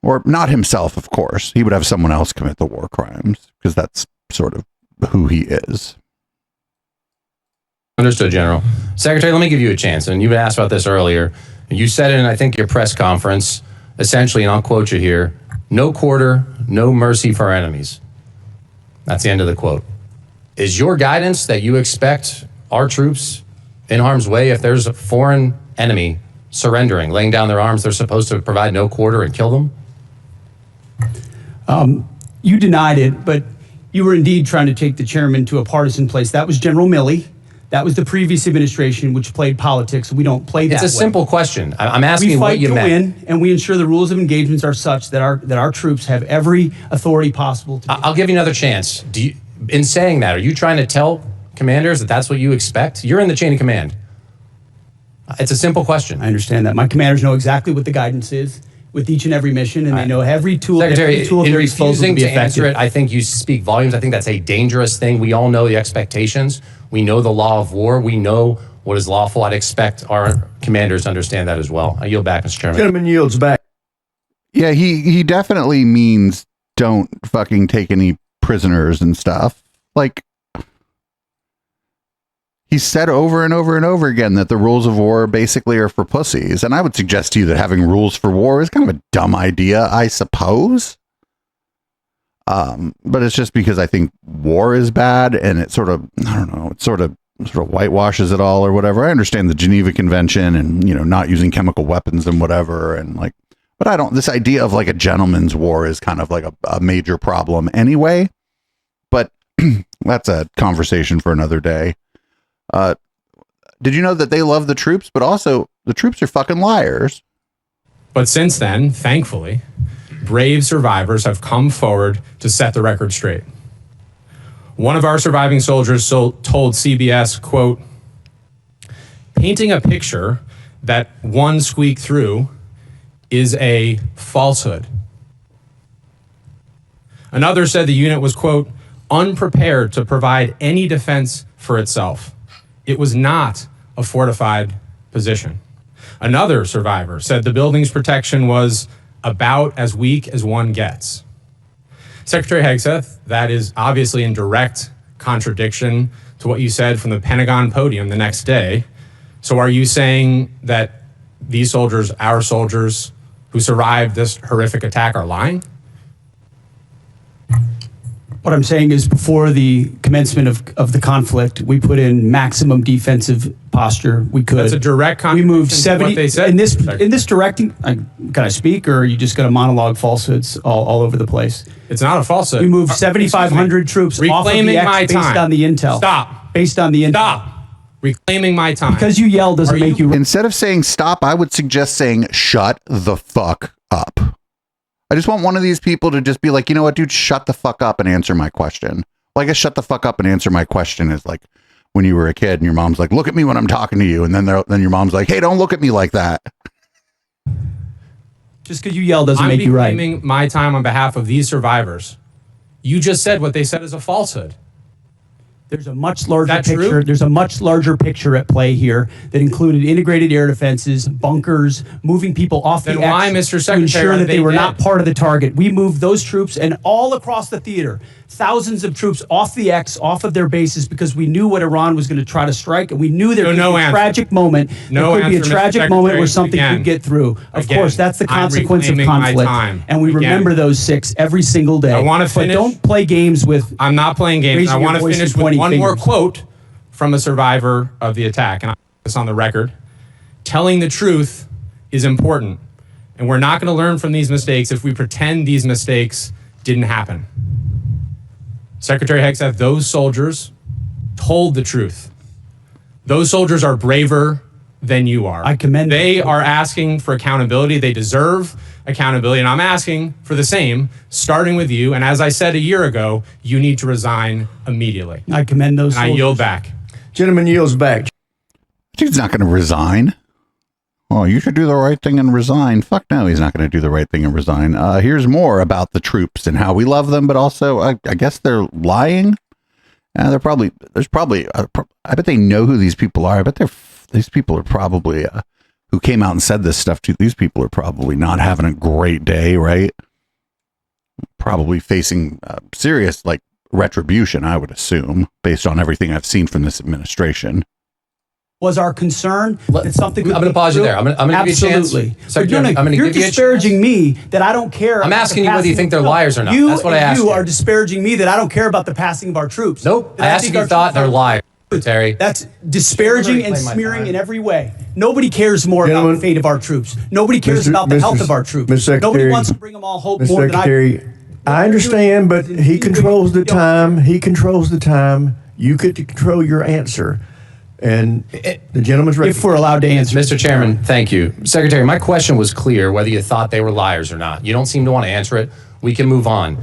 Or not himself, of course. He would have someone else commit the war crimes, because that's sort of who he is. Understood, General. Secretary, let me give you a chance. And you've been asked about this earlier. You said in, I think, your press conference, essentially, and I'll quote you here, no quarter, no mercy for our enemies. That's the end of the quote. Is your guidance that you expect our troops in harm's way, if there's a foreign enemy surrendering, laying down their arms, they're supposed to provide no quarter and kill them? You denied it, but you were indeed trying to take the chairman to a partisan place. That was General Milley. That was the previous administration, which played politics. We don't play that way. It's a simple question. I'm asking what you meant. We fight to win, and we ensure the rules of engagements are such that our troops have every authority possible to. I'll give you another chance. In saying that, are you trying to tell commanders that that's what you expect? You're in the chain of command. It's a simple question. I understand that. My commanders know exactly what the guidance is with each and every mission, and they know every tool. Secretary, every tool in at their disposal refusing to be to answer effective. it, I think you speak volumes. I think that's a dangerous thing. We all know the expectations. We know the law of war. We know what is lawful. I'd expect our commanders to understand that as well. I yield back, Mr. Chairman. Gentleman yields back. Yeah, he definitely means don't fucking take any prisoners and stuff. Like, he said over and over and over again that the rules of war basically are for pussies. And I would suggest to you that having rules for war is kind of a dumb idea, I suppose. But it's just because I think war is bad, and it sort of, I don't know, it sort of whitewashes it all or whatever. I understand the Geneva Convention and, not using chemical weapons and whatever. And like, but this idea of like a gentleman's war is kind of like a major problem anyway. But that's a conversation for another day. Did you know that they love the troops, but also the troops are fucking liars? But since then, thankfully, brave survivors have come forward to set the record straight. One of our surviving soldiers told CBS, quote, painting a picture that one squeaked through is a falsehood. Another said the unit was, quote, unprepared to provide any defense for itself. It was not a fortified position. Another survivor said the building's protection was about as weak as one gets. Secretary Hegseth, that is obviously in direct contradiction to what you said from the Pentagon podium the next day. So are you saying that these soldiers, our soldiers who survived this horrific attack, are lying? What I'm saying is, before the commencement of the conflict, we put in maximum defensive posture we could. That's a direct We moved contradiction to 70 what they said. in this directing. Can I speak, or are you just going to monologue falsehoods all over the place? It's not a falsehood. We moved 7,500 troops off of the Reclaiming X my based time. on the intel. Stop. Based on the intel. Stop. Reclaiming my time. Because you yell doesn't make you. Instead of saying stop, I would suggest saying shut the fuck up. I just want one of these people to just be like, you know what, dude, shut the fuck up and answer my question. Well, I guess shut the fuck up and answer my question is like when you were a kid and your mom's like, look at me when I'm talking to you. And then your mom's like, hey, don't look at me like that. Just because you yell doesn't make you right. I'm reclaiming my time on behalf of these survivors. You just said what they said is a falsehood. There's a much larger That picture. true? There's a much larger picture at play here that included integrated air defenses, bunkers, moving people off Then the why, X Mr. to Secretary, ensure are that they they were dead? not part of the target. We moved those troops and all across the theater, thousands of troops off the X, off of their bases, because we knew what Iran was going to try to strike, and we knew there could be a tragic moment. No there could be a answer, Mr. tragic moment where Secretary. something Again. could get through. Of Again. course, that's the I'm consequence of reclaiming my conflict, time. and we Again. remember those 6 every single day. I want to finish. But don't play games with. I'm not playing games. raising I your want to voice finish and with pointing one more fingers. quote from a survivor of the attack, and I put this on the record. Telling the truth is important, and we're not going to learn from these mistakes if we pretend these mistakes didn't happen. Secretary Hegseth, those soldiers told the truth. Those soldiers are braver than you are. I commend them. They are asking for accountability. They deserve accountability, and I'm asking for the same, starting with you. And as I said a year ago, you need to resign immediately. I commend those And I soldiers. yield back. Gentleman yields back. Dude's not going to resign. Oh, you should do the right thing and resign. Fuck no, he's not going to do the right thing and resign. Here's more about the troops and how we love them, but also I guess they're lying. I bet they know who these people are. I bet these people are probably, who came out and said this stuff to, these people are probably not having a great day, right? Probably facing serious, like, retribution, I would assume, based on everything I've seen from this administration. Was our concern that something could I'm going to pause you there. I'm going to give you a chance. Absolutely. Secretary, But I'm going to you're give you a disparaging me that I don't care. I'm about asking the you whether you passing think they're of- liars or not. You That's what I and asked you you. are disparaging me that I don't care about the passing of our troops. Nope. That I asked think if you our thought troops they're are- liars, Terry. That's disparaging and Reclaim my smearing time. in every way. Nobody cares more about the fate of our troops. Nobody cares about the health of our troops. Nobody wants to bring them all hope Mr. more than I. Secretary, I understand, but he controls the time. He controls the time. You get to control your answer. And the gentleman's ready. If we're allowed to answer. Mr. Chairman, thank you. Secretary, my question was clear whether you thought they were liars or not. You don't seem to want to answer it. We can move on.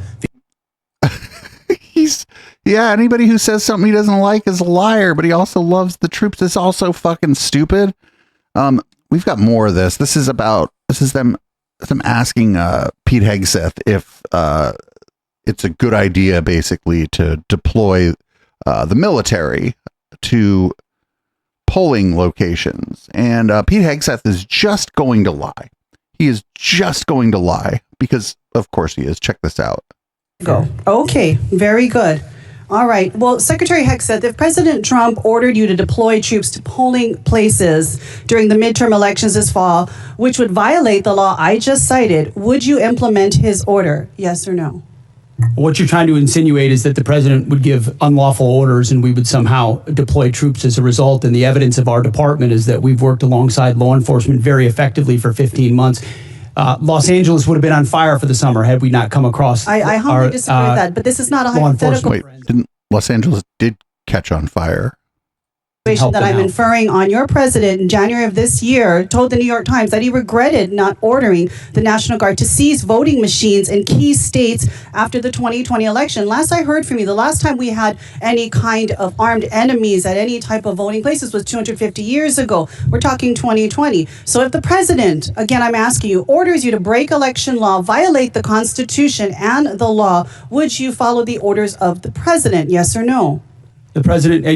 Anybody who says something he doesn't like is a liar, but he also loves the troops. It's also fucking stupid. We've got more of this. This is them asking Pete Hegseth if it's a good idea, basically, to deploy the military to polling locations. And Pete Hegseth is just going to lie. He is just going to lie because, of course, he is. Check this out. Go. Okay, very good. All right. Well, Secretary Hegseth, if President Trump ordered you to deploy troops to polling places during the midterm elections this fall, which would violate the law I just cited, would you implement his order? Yes or no? What you're trying to insinuate is that the president would give unlawful orders and we would somehow deploy troops as a result. And the evidence of our department is that we've worked alongside law enforcement very effectively for 15 months. Los Angeles would have been on fire for the summer had we not come across. I humbly disagree with that, but this is not a law hypothetical Wait, didn't Los Angeles did catch on fire? situation that I'm inferring on. Your president in January of this year told the New York Times that he regretted not ordering the National Guard to seize voting machines in key states after the 2020 election. Last I heard from you, the last time we had any kind of armed enemies at any type of voting places was 250 years ago. We're talking 2020. So if the president, again, I'm asking you, orders you to break election law, violate the Constitution and the law, would you follow the orders of the president? Yes or no? The president,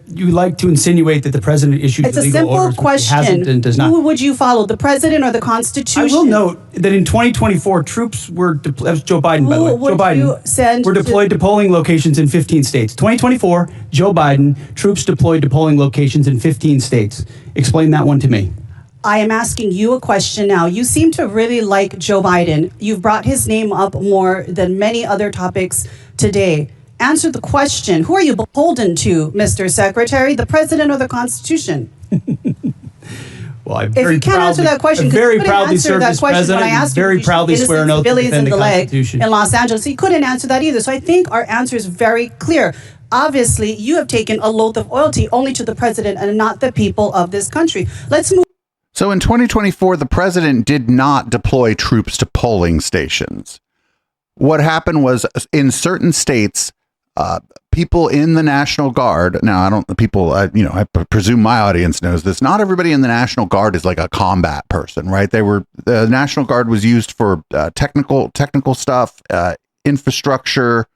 you like to insinuate that the president issued It's a illegal simple orders, which he hasn't question. and does not. Who would you follow, the president or the Constitution? I will note that in 2024, troops were that was Joe Biden, by the way. Who would Joe Biden you send were deployed to polling locations in 15 states. 2024, Joe Biden, troops deployed to polling locations in 15 states. Explain that one to me. I am asking you a question now. You seem to really like Joe Biden. You've brought his name up more than many other topics today. Answer the question. Who are you beholden to, Mr. Secretary, the president or the Constitution? Well, If you can't answer that question, because you couldn't answer that question when I asked you, very proudly swear an oath to civilians in defend the the leg Constitution. in Los Angeles. He couldn't answer that either. So I think our answer is very clear. Obviously, you have taken a oath of loyalty only to the president and not the people of this country. Let's move. So in 2024, the president did not deploy troops to polling stations. What happened was in certain states, people in the National Guard. Now, I presume my audience knows this. Not everybody in the National Guard is like a combat person, right? The National Guard was used for technical stuff, infrastructure,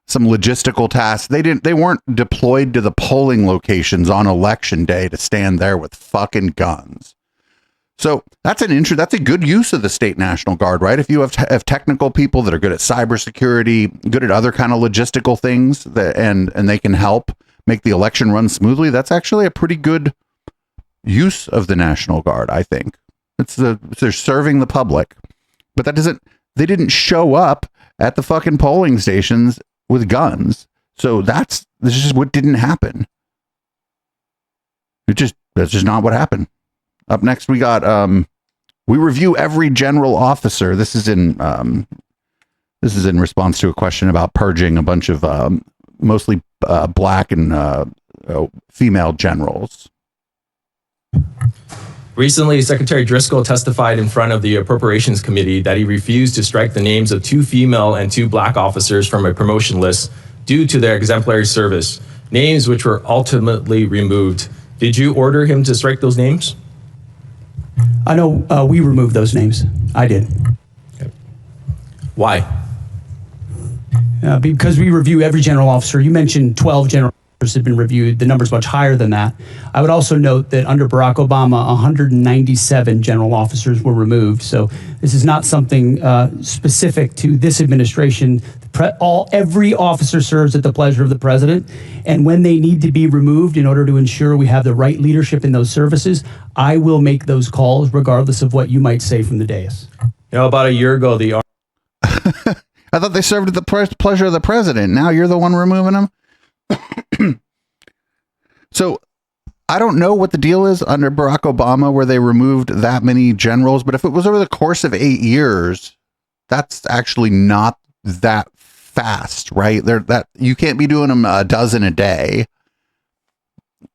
some logistical tasks. They weren't deployed to the polling locations on election day to stand there with fucking guns. So that's a good use of the state National Guard, right? If you have technical people that are good at cybersecurity, good at other kind of logistical things, and they can help make the election run smoothly, that's actually a pretty good use of the National Guard, I think. They're serving the public, but they didn't show up at the fucking polling stations with guns. So this is just what didn't happen. That's just not what happened. Up next, we got we review every general officer. This is in response to a question about purging a bunch of mostly black and female generals. Recently, Secretary Driscoll testified in front of the Appropriations Committee that he refused to strike the names of 2 female and 2 black officers from a promotion list due to their exemplary service, names which were ultimately removed. Did you order him to strike those names? I know we removed those names. I did. Okay. Why? Because we review every general officer. You mentioned 12 general officers have been reviewed. The number's much higher than that. I would also note that under Barack Obama, 197 general officers were removed. So this is not something specific to this administration. Every officer serves at the pleasure of the president, and when they need to be removed in order to ensure we have the right leadership in those services, I will make those calls regardless of what you might say from the dais. About a year ago, I thought they served at the pleasure of the president. Now you're the one removing them. So I don't know what the deal is under Barack Obama where they removed that many generals, but if it was over the course of 8 years, that's actually not that fast, right? You can't be doing them a dozen a day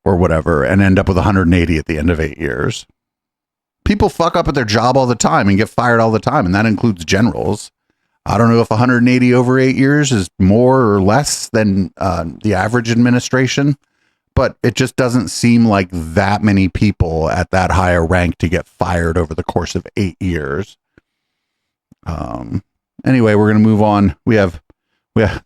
or whatever and end up with 180 at the end of 8 years. People fuck up at their job all the time and get fired all the time, and that includes generals. I don't know if 180 over 8 years is more or less than the average administration, but it just doesn't seem like that many people at that higher rank to get fired over the course of 8 years. Anyway, we're going to move on. We have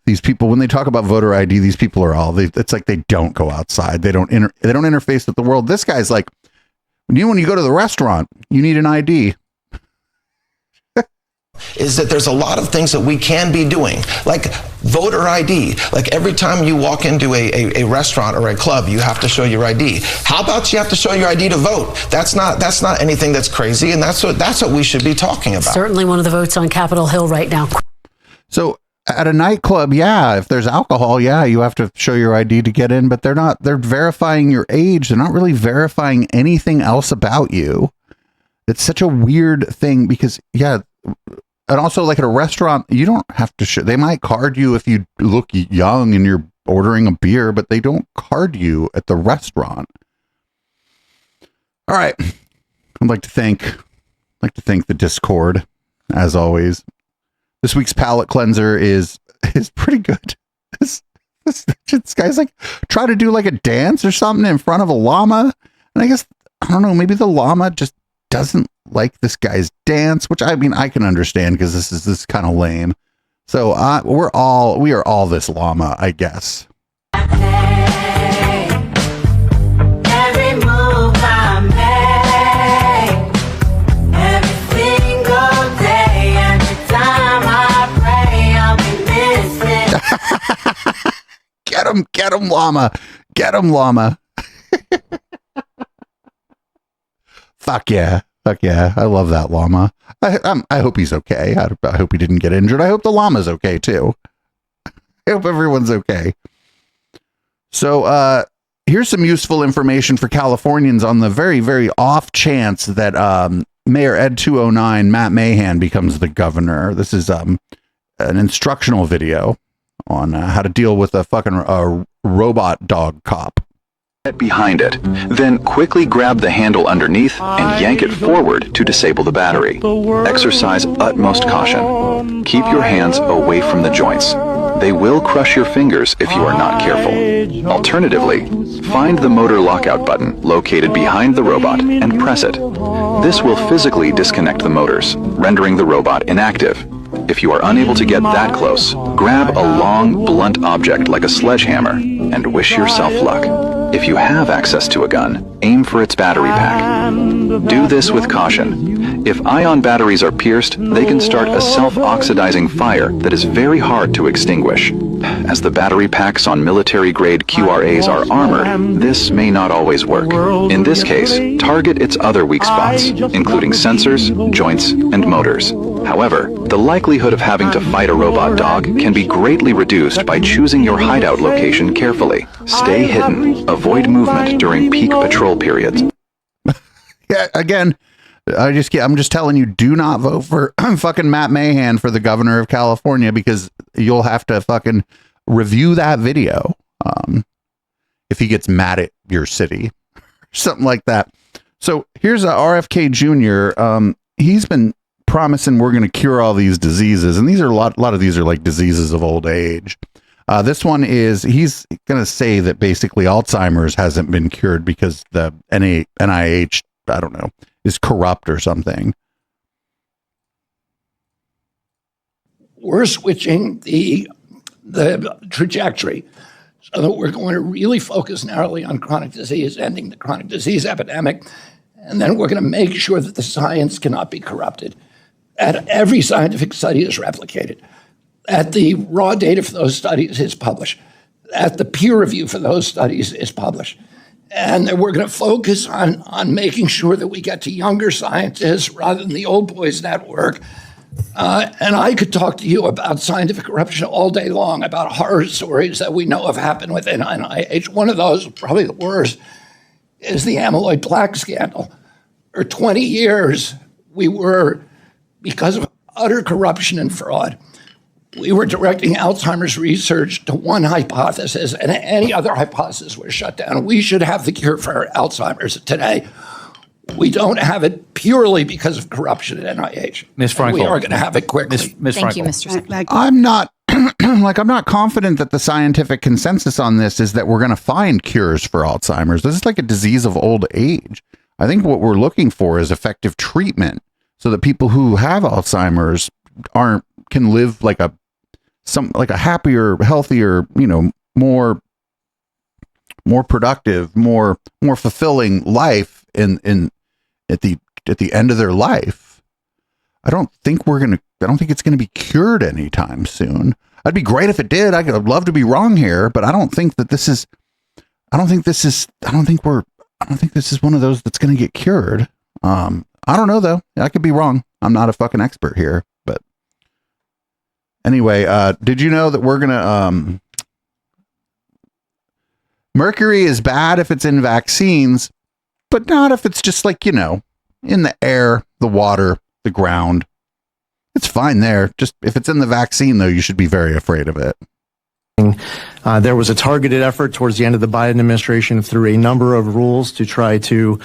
these people, when they talk about voter ID, these people are it's like they don't go outside. They don't interface with the world. This guy's like, when you go to the restaurant, you need an ID. Is that there's a lot of things that we can be doing, like voter ID. Like every time you walk into a restaurant or a club, you have to show your ID. How about you have to show your ID to vote? That's not anything that's crazy, and that's what we should be talking about. Certainly one of the votes on Capitol Hill right now. So at a nightclub, yeah, if there's alcohol, yeah, you have to show your ID to get in, but they're verifying your age. They're not really verifying anything else about you. It's such a weird thing because, yeah, and also like at a restaurant, you don't have to show, they might card you if you look young and you're ordering a beer, but they don't card you at the restaurant. All right. I'd like to thank the Discord, as always. This week's palate cleanser is pretty good. This guy's like try to do like a dance or something in front of a llama. And I guess, I don't know, maybe the llama just doesn't like this guy's dance, which I mean, I can understand because this is kind of lame. So we are all this llama, I guess. Every move I make, every single day, every time I pray, I'll be missing. Get him, llama. Get him, llama. Fuck yeah. I love that llama. I hope he's okay. I hope he didn't get injured. I hope the llama's okay too. I hope everyone's okay. So here's some useful information for Californians on the very, very off chance that Mayor Ed 209 Matt Mahan becomes the governor. This is an instructional video on how to deal with a fucking robot dog cop. Get behind it, then quickly grab the handle underneath and yank it forward to disable the battery. Exercise utmost caution. Keep your hands away from the joints. They will crush your fingers if you are not careful. Alternatively, find the motor lockout button located behind the robot and press it. This will physically disconnect the motors, rendering the robot inactive. If you are unable to get that close, grab a long, blunt object like a sledgehammer and wish yourself luck. If you have access to a gun, aim for its battery pack. Do this with caution. If ion batteries are pierced, they can start a self-oxidizing fire that is very hard to extinguish. As the battery packs on military-grade QRAs are armored, this may not always work. In this case, target its other weak spots, including sensors, joints, and motors. However, the likelihood of having to fight a robot dog can be greatly reduced by choosing your hideout location carefully. Stay hidden. Avoid movement during peak patrol periods. Yeah, again, I'm just telling you, do not vote for fucking Matt Mahan for the governor of California, because you'll have to fucking review that video if he gets mad at your city, something like that. So here's a RFK Jr. He's been promising we're going to cure all these diseases, and these are a lot of these are like diseases of old age. This one is, he's going to say that basically Alzheimer's hasn't been cured because the NIH, I don't know, is corrupt or something. We're switching the trajectory so that we're going to really focus narrowly on chronic disease, ending the chronic disease epidemic, and then we're going to make sure that the science cannot be corrupted. And every scientific study is replicated. That the raw data for those studies is published. That the peer review for those studies is published. And then we're going to focus on making sure that we get to younger scientists rather than the old boys network. And I could talk to you about scientific corruption all day long, about horror stories that we know have happened within NIH. One of those, probably the worst, is the amyloid plaque scandal. For 20 years, we were, because of utter corruption and fraud, we were directing Alzheimer's research to one hypothesis, and any other hypothesis was shut down. We should have the cure for Alzheimer's today. We don't have it purely because of corruption at NIH. Ms. Frankel. We are going to have it quickly. Ms. Thank Frankel. you, Mr. I'm not I'm not confident that the scientific consensus on this is that we're going to find cures for Alzheimer's. This is like a disease of old age. I think what we're looking for is effective treatment so that people who have Alzheimer's can live like a happier, healthier, more productive, more fulfilling life at the end of their life. I don't think it's going to be cured anytime soon. It'd be great if it did. I'd love to be wrong here, but I don't think this is one of those that's going to get cured. I don't know though. I could be wrong. I'm not a fucking expert here, but anyway, did you know that we're going to, mercury is bad if it's in vaccines, but not if it's just like, in the air, the water, the ground. It's fine there. Just if it's in the vaccine, though, you should be very afraid of it. There was a targeted effort towards the end of the Biden administration through a number of rules to try to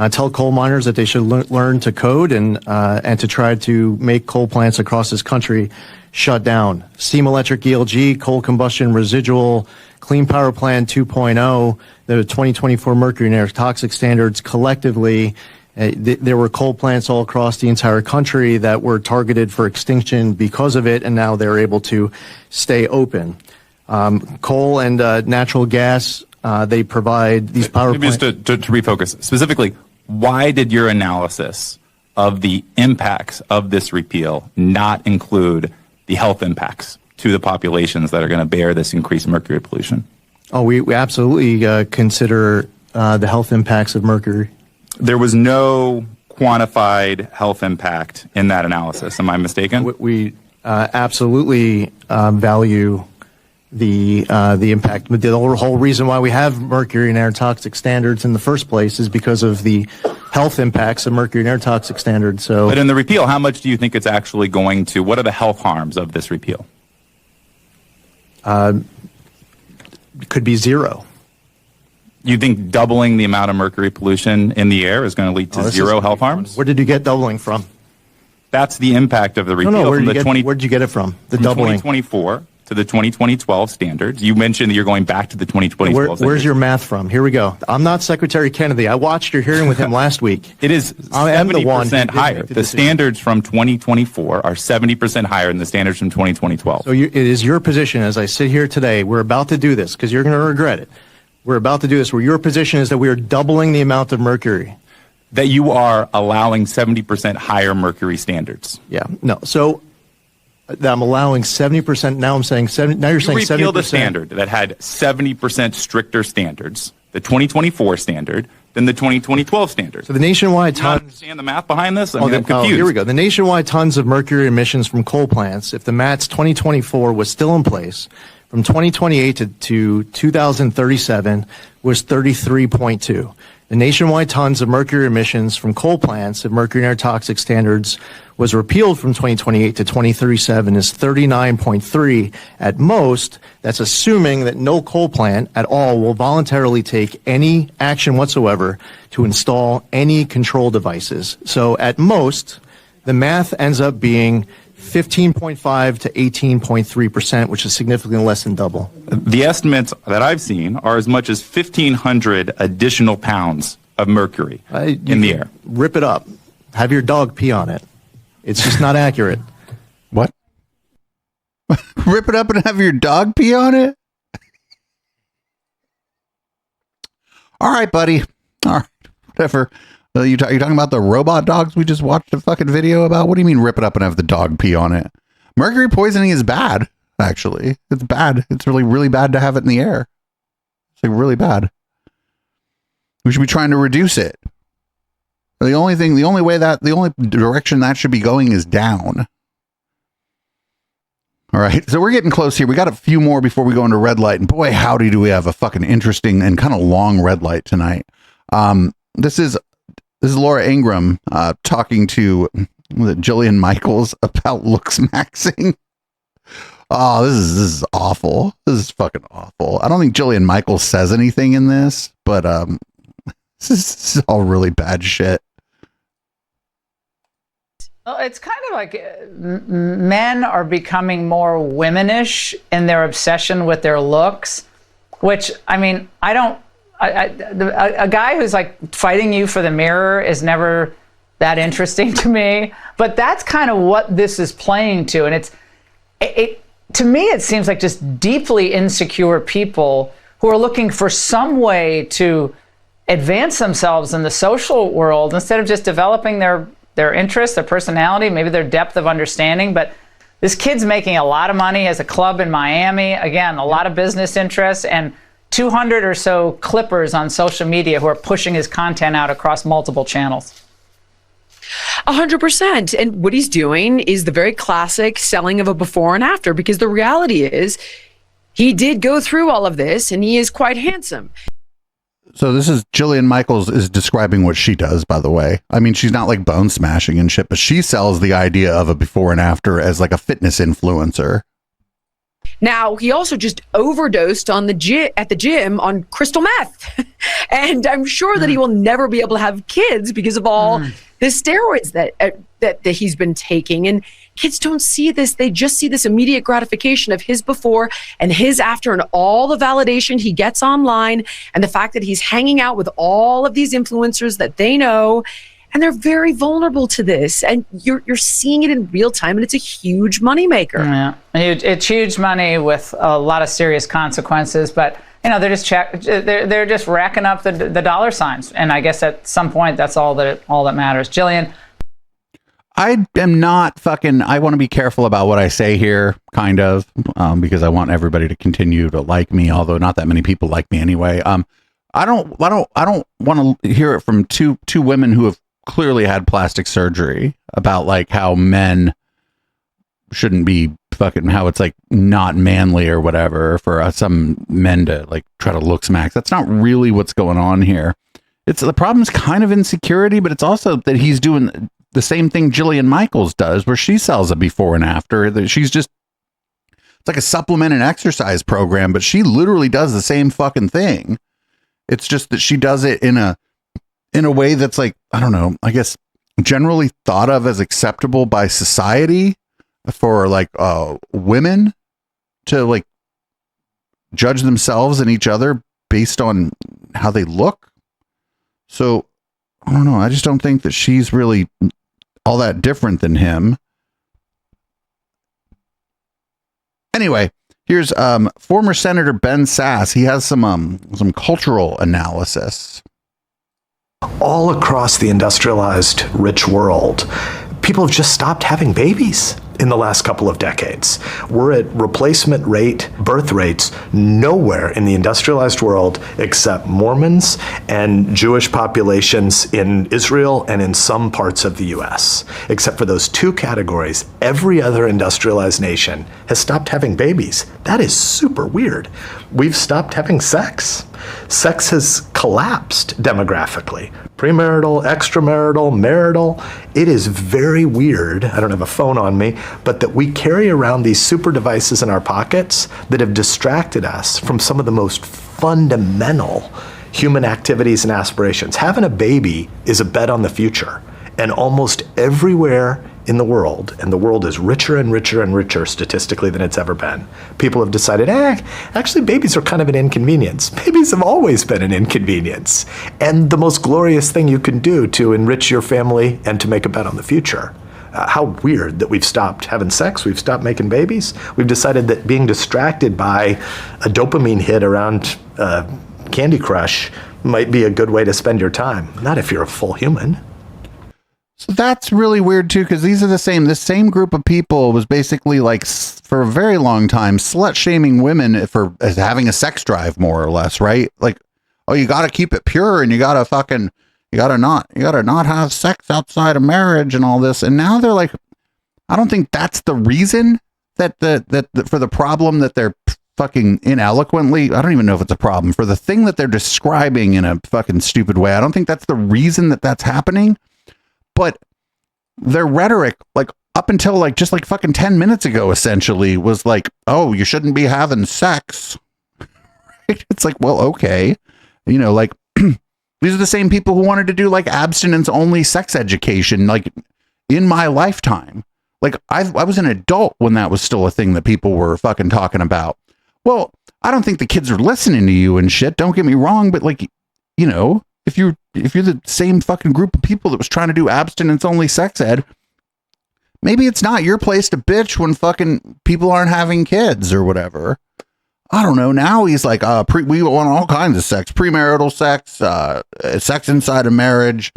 tell coal miners that they should learn to code and to try to make coal plants across this country shut down. Steam electric ELG, coal combustion residual, Clean Power Plan 2.0, the 2024 mercury and air toxic standards collectively. There were coal plants all across the entire country that were targeted for extinction because of it, and now they're able to stay open. Coal and natural gas, they provide these power plants. Just to refocus, specifically, why did your analysis of the impacts of this repeal not include the health impacts to the populations that are going to bear this increased mercury pollution? Oh, we absolutely consider the health impacts of mercury. There was no quantified health impact in that analysis. Am I mistaken? We absolutely value the impact. The whole reason why we have mercury and air toxic standards in the first place is because of the health impacts of mercury and air toxic standards. So, but in the repeal, how much do you think it's actually going to? What are the health harms of this repeal? Could be zero. You think doubling the amount of mercury pollution in the air is going to lead to zero health harms? Where did you get doubling from? That's the impact of the repeal. No, where did you get it from? The doubling. 2024 to the 2012 standards. You mentioned that you're going back to the 2012 standards. Where's your math from? Here we go. I'm not Secretary Kennedy. I watched your hearing with him last week. It is 70% higher. The standards from 2024 are 70% higher than the standards from 2012. So it is your position as I sit here today, we're about to do this because you're going to regret it. We're about to do this where your position is that we are doubling the amount of mercury. That you are allowing 70% higher mercury standards. Yeah. No. So that I'm allowing 70%. Now I'm saying 70. Now you're saying 70%. Repeal the standard that had 70% stricter standards, the 2024 standard, than the 2012 standard. So the nationwide tons. You understand the math behind this? I'm confused. Here we go. The nationwide tons of mercury emissions from coal plants, if the MATS 2024 was still in place, from 2028 to 2037 was 33.2. The nationwide tons of mercury emissions from coal plants if mercury and air toxic standards was repealed from 2028 to 2037 is 39.3 at most. That's assuming that no coal plant at all will voluntarily take any action whatsoever to install any control devices. So at most, the math ends up being 15.5 to 18.3%, which is significantly less than double. The estimates that I've seen are as much as 1,500 additional pounds of mercury in the air. Rip it up. Have your dog pee on it. It's just not accurate. What? Rip it up and have your dog pee on it? All right, buddy. All right, whatever. You're talking about the robot dogs we just watched a fucking video about? What do you mean rip it up and have the dog pee on it? Mercury poisoning is bad, actually. It's bad. It's really, really bad to have it in the air. It's like really bad. We should be trying to reduce it. The only direction that should be going is down. All right. So we're getting close here. We got a few more before we go into red light. And boy, howdy do we have a fucking interesting and kind of long red light tonight. This is Laura Ingraham talking to Jillian Michaels about looks maxing. Oh, this is awful. This is fucking awful. I don't think Jillian Michaels says anything in this, but this is all really bad shit. Well, it's kind of like men are becoming more womanish in their obsession with their looks, which, I mean, a guy who's like fighting you for the mirror is never that interesting to me, but that's kind of what this is playing to. And to me, it seems like just deeply insecure people who are looking for some way to advance themselves in the social world instead of just developing their interests, their personality, maybe their depth of understanding. But this kid's making a lot of money, has a club in Miami, again, a lot of business interests, and 200 or so clippers on social media who are pushing his content out across multiple channels. 100%. And what he's doing is the very classic selling of a before and after, because the reality is he did go through all of this and he is quite handsome. So this is Jillian Michaels is describing what she does, by the way. I mean, she's not like bone smashing and shit, but she sells the idea of a before and after as like a fitness influencer. Now, he also just overdosed on at the gym on crystal meth. And I'm sure that he will never be able to have kids because of all the steroids that he's been taking. And kids don't see this. They just see this immediate gratification of his before and his after and all the validation he gets online and the fact that he's hanging out with all of these influencers that they know. And they're very vulnerable to this. And you're seeing it in real time, and it's a huge moneymaker. Yeah, it's huge money with a lot of serious consequences. But, you know, they're just racking up the dollar signs. And I guess at some point, that's all that matters. Jillian. I am not fucking, I want to be careful about what I say here, kind of, because I want everybody to continue to like me, although not that many people like me anyway. I don't want to hear it from two women who have clearly had plastic surgery about like how men shouldn't be fucking, how it's like not manly or whatever for some men to like try to look smack. That's not really what's going on here. It's the problem's kind of insecurity, but it's also that he's doing the same thing Jillian Michaels does, where she sells a before and after. That she's just, it's like a supplement and exercise program, but she literally does the same fucking thing. It's just that she does it in a way that's like, I don't know, I guess generally thought of as acceptable by society for like women to like judge themselves and each other based on how they look. So I don't know. I just don't think that she's really all that different than him. Anyway, here's former Senator Ben Sasse. He has some cultural analysis. All across the industrialized, rich world, people have just stopped having babies in the last couple of decades. We're at replacement rate birth rates nowhere in the industrialized world except Mormons and Jewish populations in Israel and in some parts of the US. Except for those two categories, every other industrialized nation has stopped having babies. That is super weird. We've stopped having sex. Sex has collapsed demographically. Premarital, extramarital, marital. It is very weird, I don't have a phone on me, but that we carry around these super devices in our pockets that have distracted us from some of the most fundamental human activities and aspirations. Having a baby is a bet on the future. And almost everywhere in the world, and the world is richer and richer and richer statistically than it's ever been, people have decided, actually babies are kind of an inconvenience. Babies have always been an inconvenience. And the most glorious thing you can do to enrich your family and to make a bet on the future. How weird that we've stopped having sex, we've stopped making babies. We've decided that being distracted by a dopamine hit around Candy Crush might be a good way to spend your time. Not if you're a full human. So that's really weird too, because this same group of people was basically like for a very long time slut shaming women for as having a sex drive, more or less, right? Like, oh, you got to keep it pure and you got to not have sex outside of marriage and all this. And now they're like, I don't think that's the reason that for the problem that they're fucking ineloquently, I don't even know if it's a problem, for the thing that they're describing in a fucking stupid way. I don't think that's the reason that that's happening. But their rhetoric, like up until like just like fucking 10 minutes ago, essentially was like, oh, you shouldn't be having sex. Right? It's like, well, okay. You know, like these are the same people who wanted to do like abstinence only sex education, like in my lifetime. Like I was an adult when that was still a thing that people were fucking talking about. Well, I don't think the kids are listening to you and shit. Don't get me wrong. But like, you know, if you're the same fucking group of people that was trying to do abstinence only sex ed, maybe it's not your place to bitch when fucking people aren't having kids or whatever. I don't know. Now he's like, we want all kinds of sex, premarital sex, sex inside of marriage,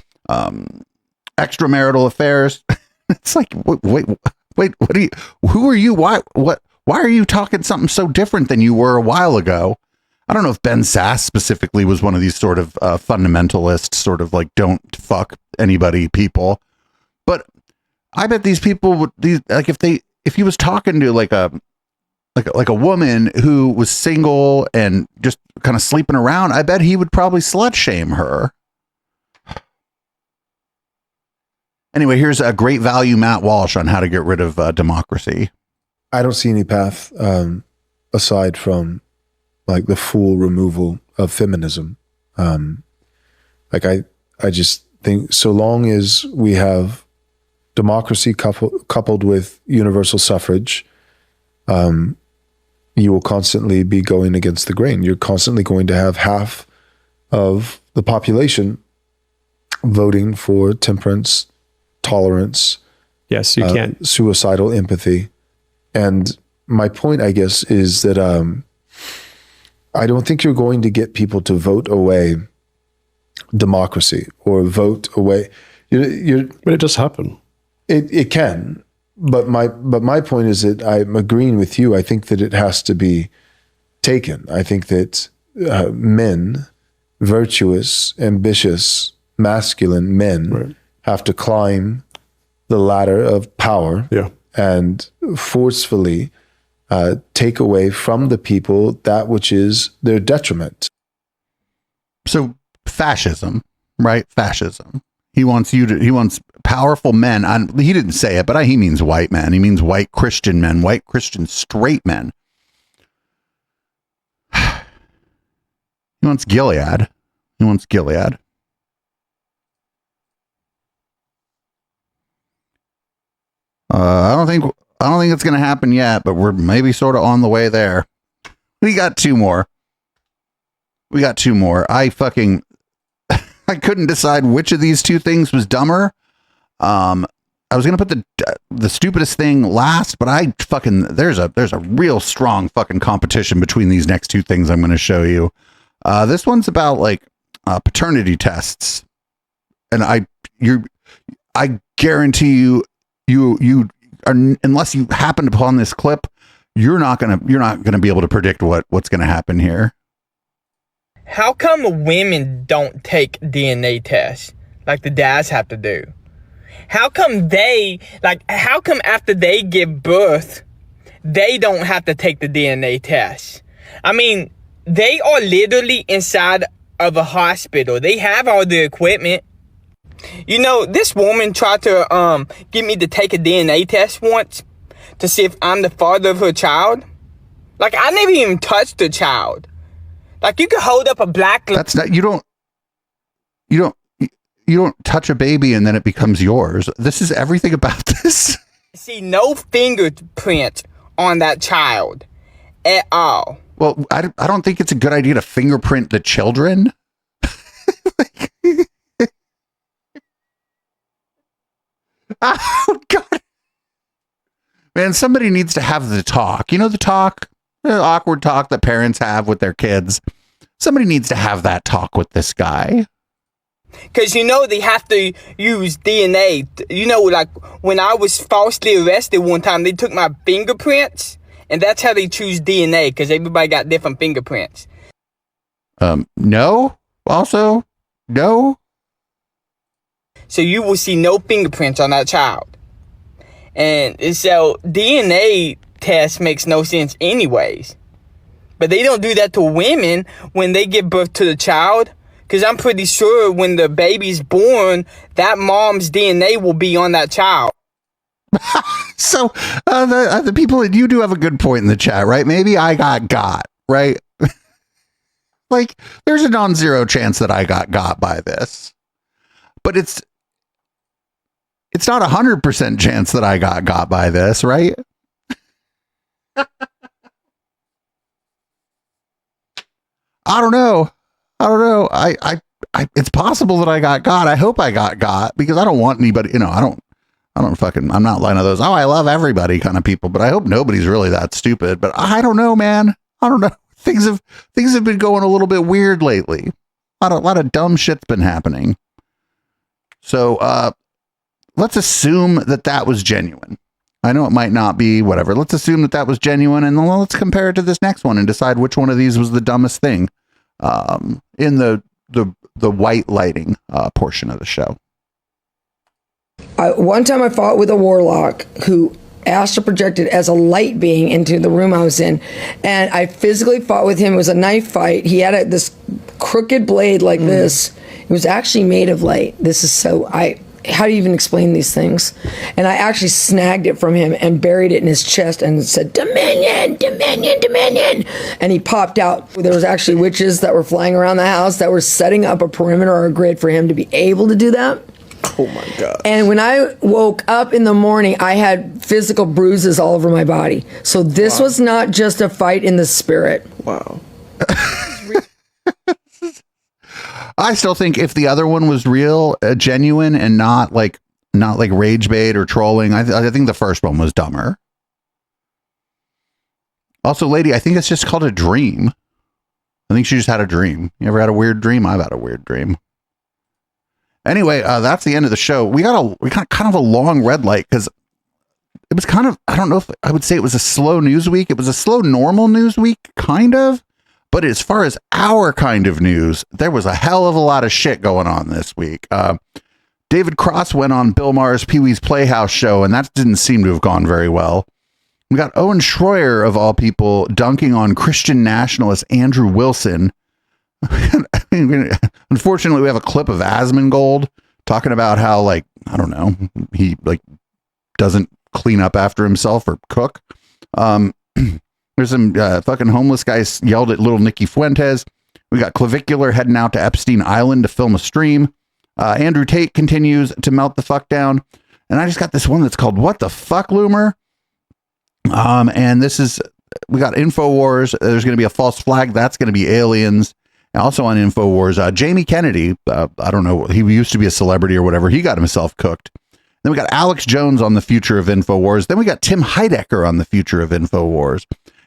extramarital affairs. It's like, wait, who are you? Why are you talking something so different than you were a while ago? I don't know if Ben Sasse specifically was one of these sort of fundamentalist, sort of like don't fuck anybody people, but I bet these people would if he was talking to like a woman who was single and just kind of sleeping around, I bet he would probably slut shame her. Anyway, here's a great value Matt Walsh on how to get rid of democracy. I don't see any path aside from like the full removal of feminism. Like I just think so long as we have democracy coupled with universal suffrage, you will constantly be going against the grain. You're constantly going to have half of the population voting for temperance, tolerance. Yes, you can't. Suicidal empathy. And my point, I guess, is that I don't think you're going to get people to vote away democracy or vote away. But it does happen. It can. But my point is that I'm agreeing with you. I think that it has to be taken. I think that men, virtuous, ambitious, masculine men, have to climb the ladder of power and forcefully take away from the people that which is their detriment. So fascism, right? Fascism. He wants powerful men. He didn't say it, but he means white men. He means white Christian men, white Christian straight men. He wants Gilead. He wants Gilead. I don't think it's going to happen yet, but we're maybe sort of on the way there. We got two more. I couldn't decide which of these two things was dumber. I was going to put the stupidest thing last, but there's a real strong fucking competition between these next two things I'm going to show you. This one's about like paternity tests. And I guarantee you are, unless you happened upon this clip, you're not gonna be able to predict what's gonna happen here. How come women don't take DNA tests like the dads have to do? How come after they give birth, they don't have to take the DNA test? I mean, they are literally inside of a hospital. They have all the equipment. You know, this woman tried to get me to take a DNA test once to see if I'm the father of her child. Like, I never even touched the child. Like, you could hold up a black... That's not... You don't touch a baby and then it becomes yours. This is everything about this. See no fingerprint on that child at all. Well, I don't think it's a good idea to fingerprint the children. Oh, God. Man, somebody needs to have the talk. You know, the awkward talk that parents have with their kids. Somebody needs to have that talk with this guy. Because, you know, they have to use DNA. You know, like when I was falsely arrested one time, they took my fingerprints, and that's how they choose DNA, because everybody got different fingerprints. No. Also, no. So you will see no fingerprints on that child. And so DNA test makes no sense anyways. But they don't do that to women when they give birth to the child. Because I'm pretty sure when the baby's born, that mom's DNA will be on that child. So the people, you do have a good point in the chat, right? Maybe I got, right? Like, there's a non-zero chance that I got by this. But it's not 100% chance that I got by this, right? I don't know. I it's possible that I got. I hope I got because I don't want anybody, you know, I'm not one of those, oh, I love everybody kind of people, but I hope nobody's really that stupid. But I don't know, man. I don't know. Things have been going a little bit weird lately. A lot of dumb shit's been happening. So, let's assume that was genuine. I know it might not be, whatever. Let's assume that was genuine, and let's compare it to this next one and decide which one of these was the dumbest thing in the white lighting portion of the show. One time I fought with a warlock who astral projected as a light being into the room I was in, and I physically fought with him. It was a knife fight. He had this crooked blade like this. It was actually made of light. This is so... how do you even explain these things? And I actually snagged it from him and buried it in his chest and said, Dominion, Dominion, Dominion. And he popped out. There was actually witches that were flying around the house that were setting up a perimeter or a grid for him to be able to do that. Oh my God. And when I woke up in the morning, I had physical bruises all over my body. So this was not just a fight in the spirit. Wow. I still think if the other one was real, genuine, and not like rage bait or trolling, I think the first one was dumber. Also, lady, I think it's just called a dream. I think she just had a dream. You ever had a weird dream? I've had a weird dream. Anyway, that's the end of the show. We got kind of a long red light because it was kind of, I don't know if I would say it was a slow news week. It was a slow normal news week, kind of. But as far as our kind of news, there was a hell of a lot of shit going on this week. David Cross went on Bill Maher's Pee-wee's Playhouse show, and that didn't seem to have gone very well. We got Owen Schroyer, of all people, dunking on Christian nationalist Andrew Wilson. Unfortunately, we have a clip of Asmongold talking about how, like, I don't know, he like doesn't clean up after himself or cook. There's some fucking homeless guys yelled at little Nikki Fuentes. We got Clavicular heading out to Epstein Island to film a stream. Andrew Tate continues to melt the fuck down. And I just got this one that's called What the Fuck, Loomer? And this is, we got InfoWars. There's going to be a false flag. That's going to be aliens. And also on InfoWars, Jamie Kennedy, I don't know, he used to be a celebrity or whatever. He got himself cooked. Then we got Alex Jones on the future of InfoWars. Then we got Tim Heidecker on the future of InfoWars.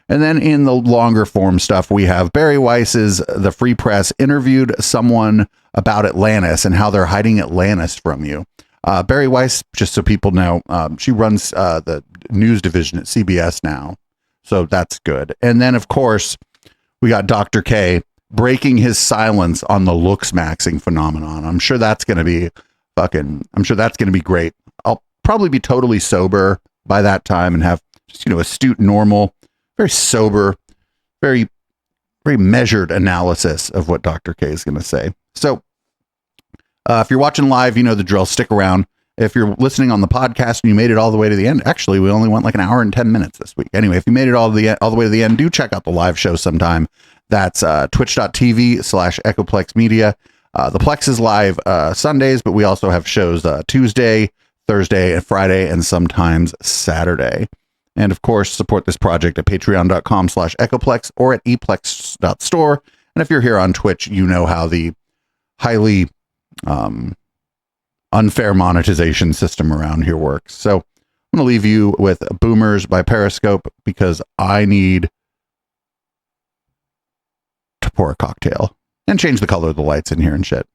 And then in the longer form stuff, we have Barry Weiss's The Free Press interviewed someone about Atlantis and how they're hiding Atlantis from you. Barry Weiss, just so people know, she runs the news division at CBS now. So that's good. And then, of course, we got Dr. K breaking his silence on the looks maxing phenomenon. I'm sure that's going to be great. I'll probably be totally sober by that time and have just, astute, normal, very sober, very, very measured analysis of what Dr. K is going to say. So if you're watching live, you know the drill. Stick around. If you're listening on the podcast and you made it all the way to the end, actually, we only went like an hour and 10 minutes this week. Anyway, if you made it all the way to the end, do check out the live show sometime. That's twitch.tv/Echoplex Media. The Plex is live Sundays, but we also have shows Tuesday, Thursday, and Friday, and sometimes Saturday. And of course, support this project at patreon.com/Echoplex or at eplex.store. And if you're here on Twitch, you know how the highly unfair monetization system around here works. So I'm going to leave you with Boomers by Periscope because I need to pour a cocktail and change the color of the lights in here and shit.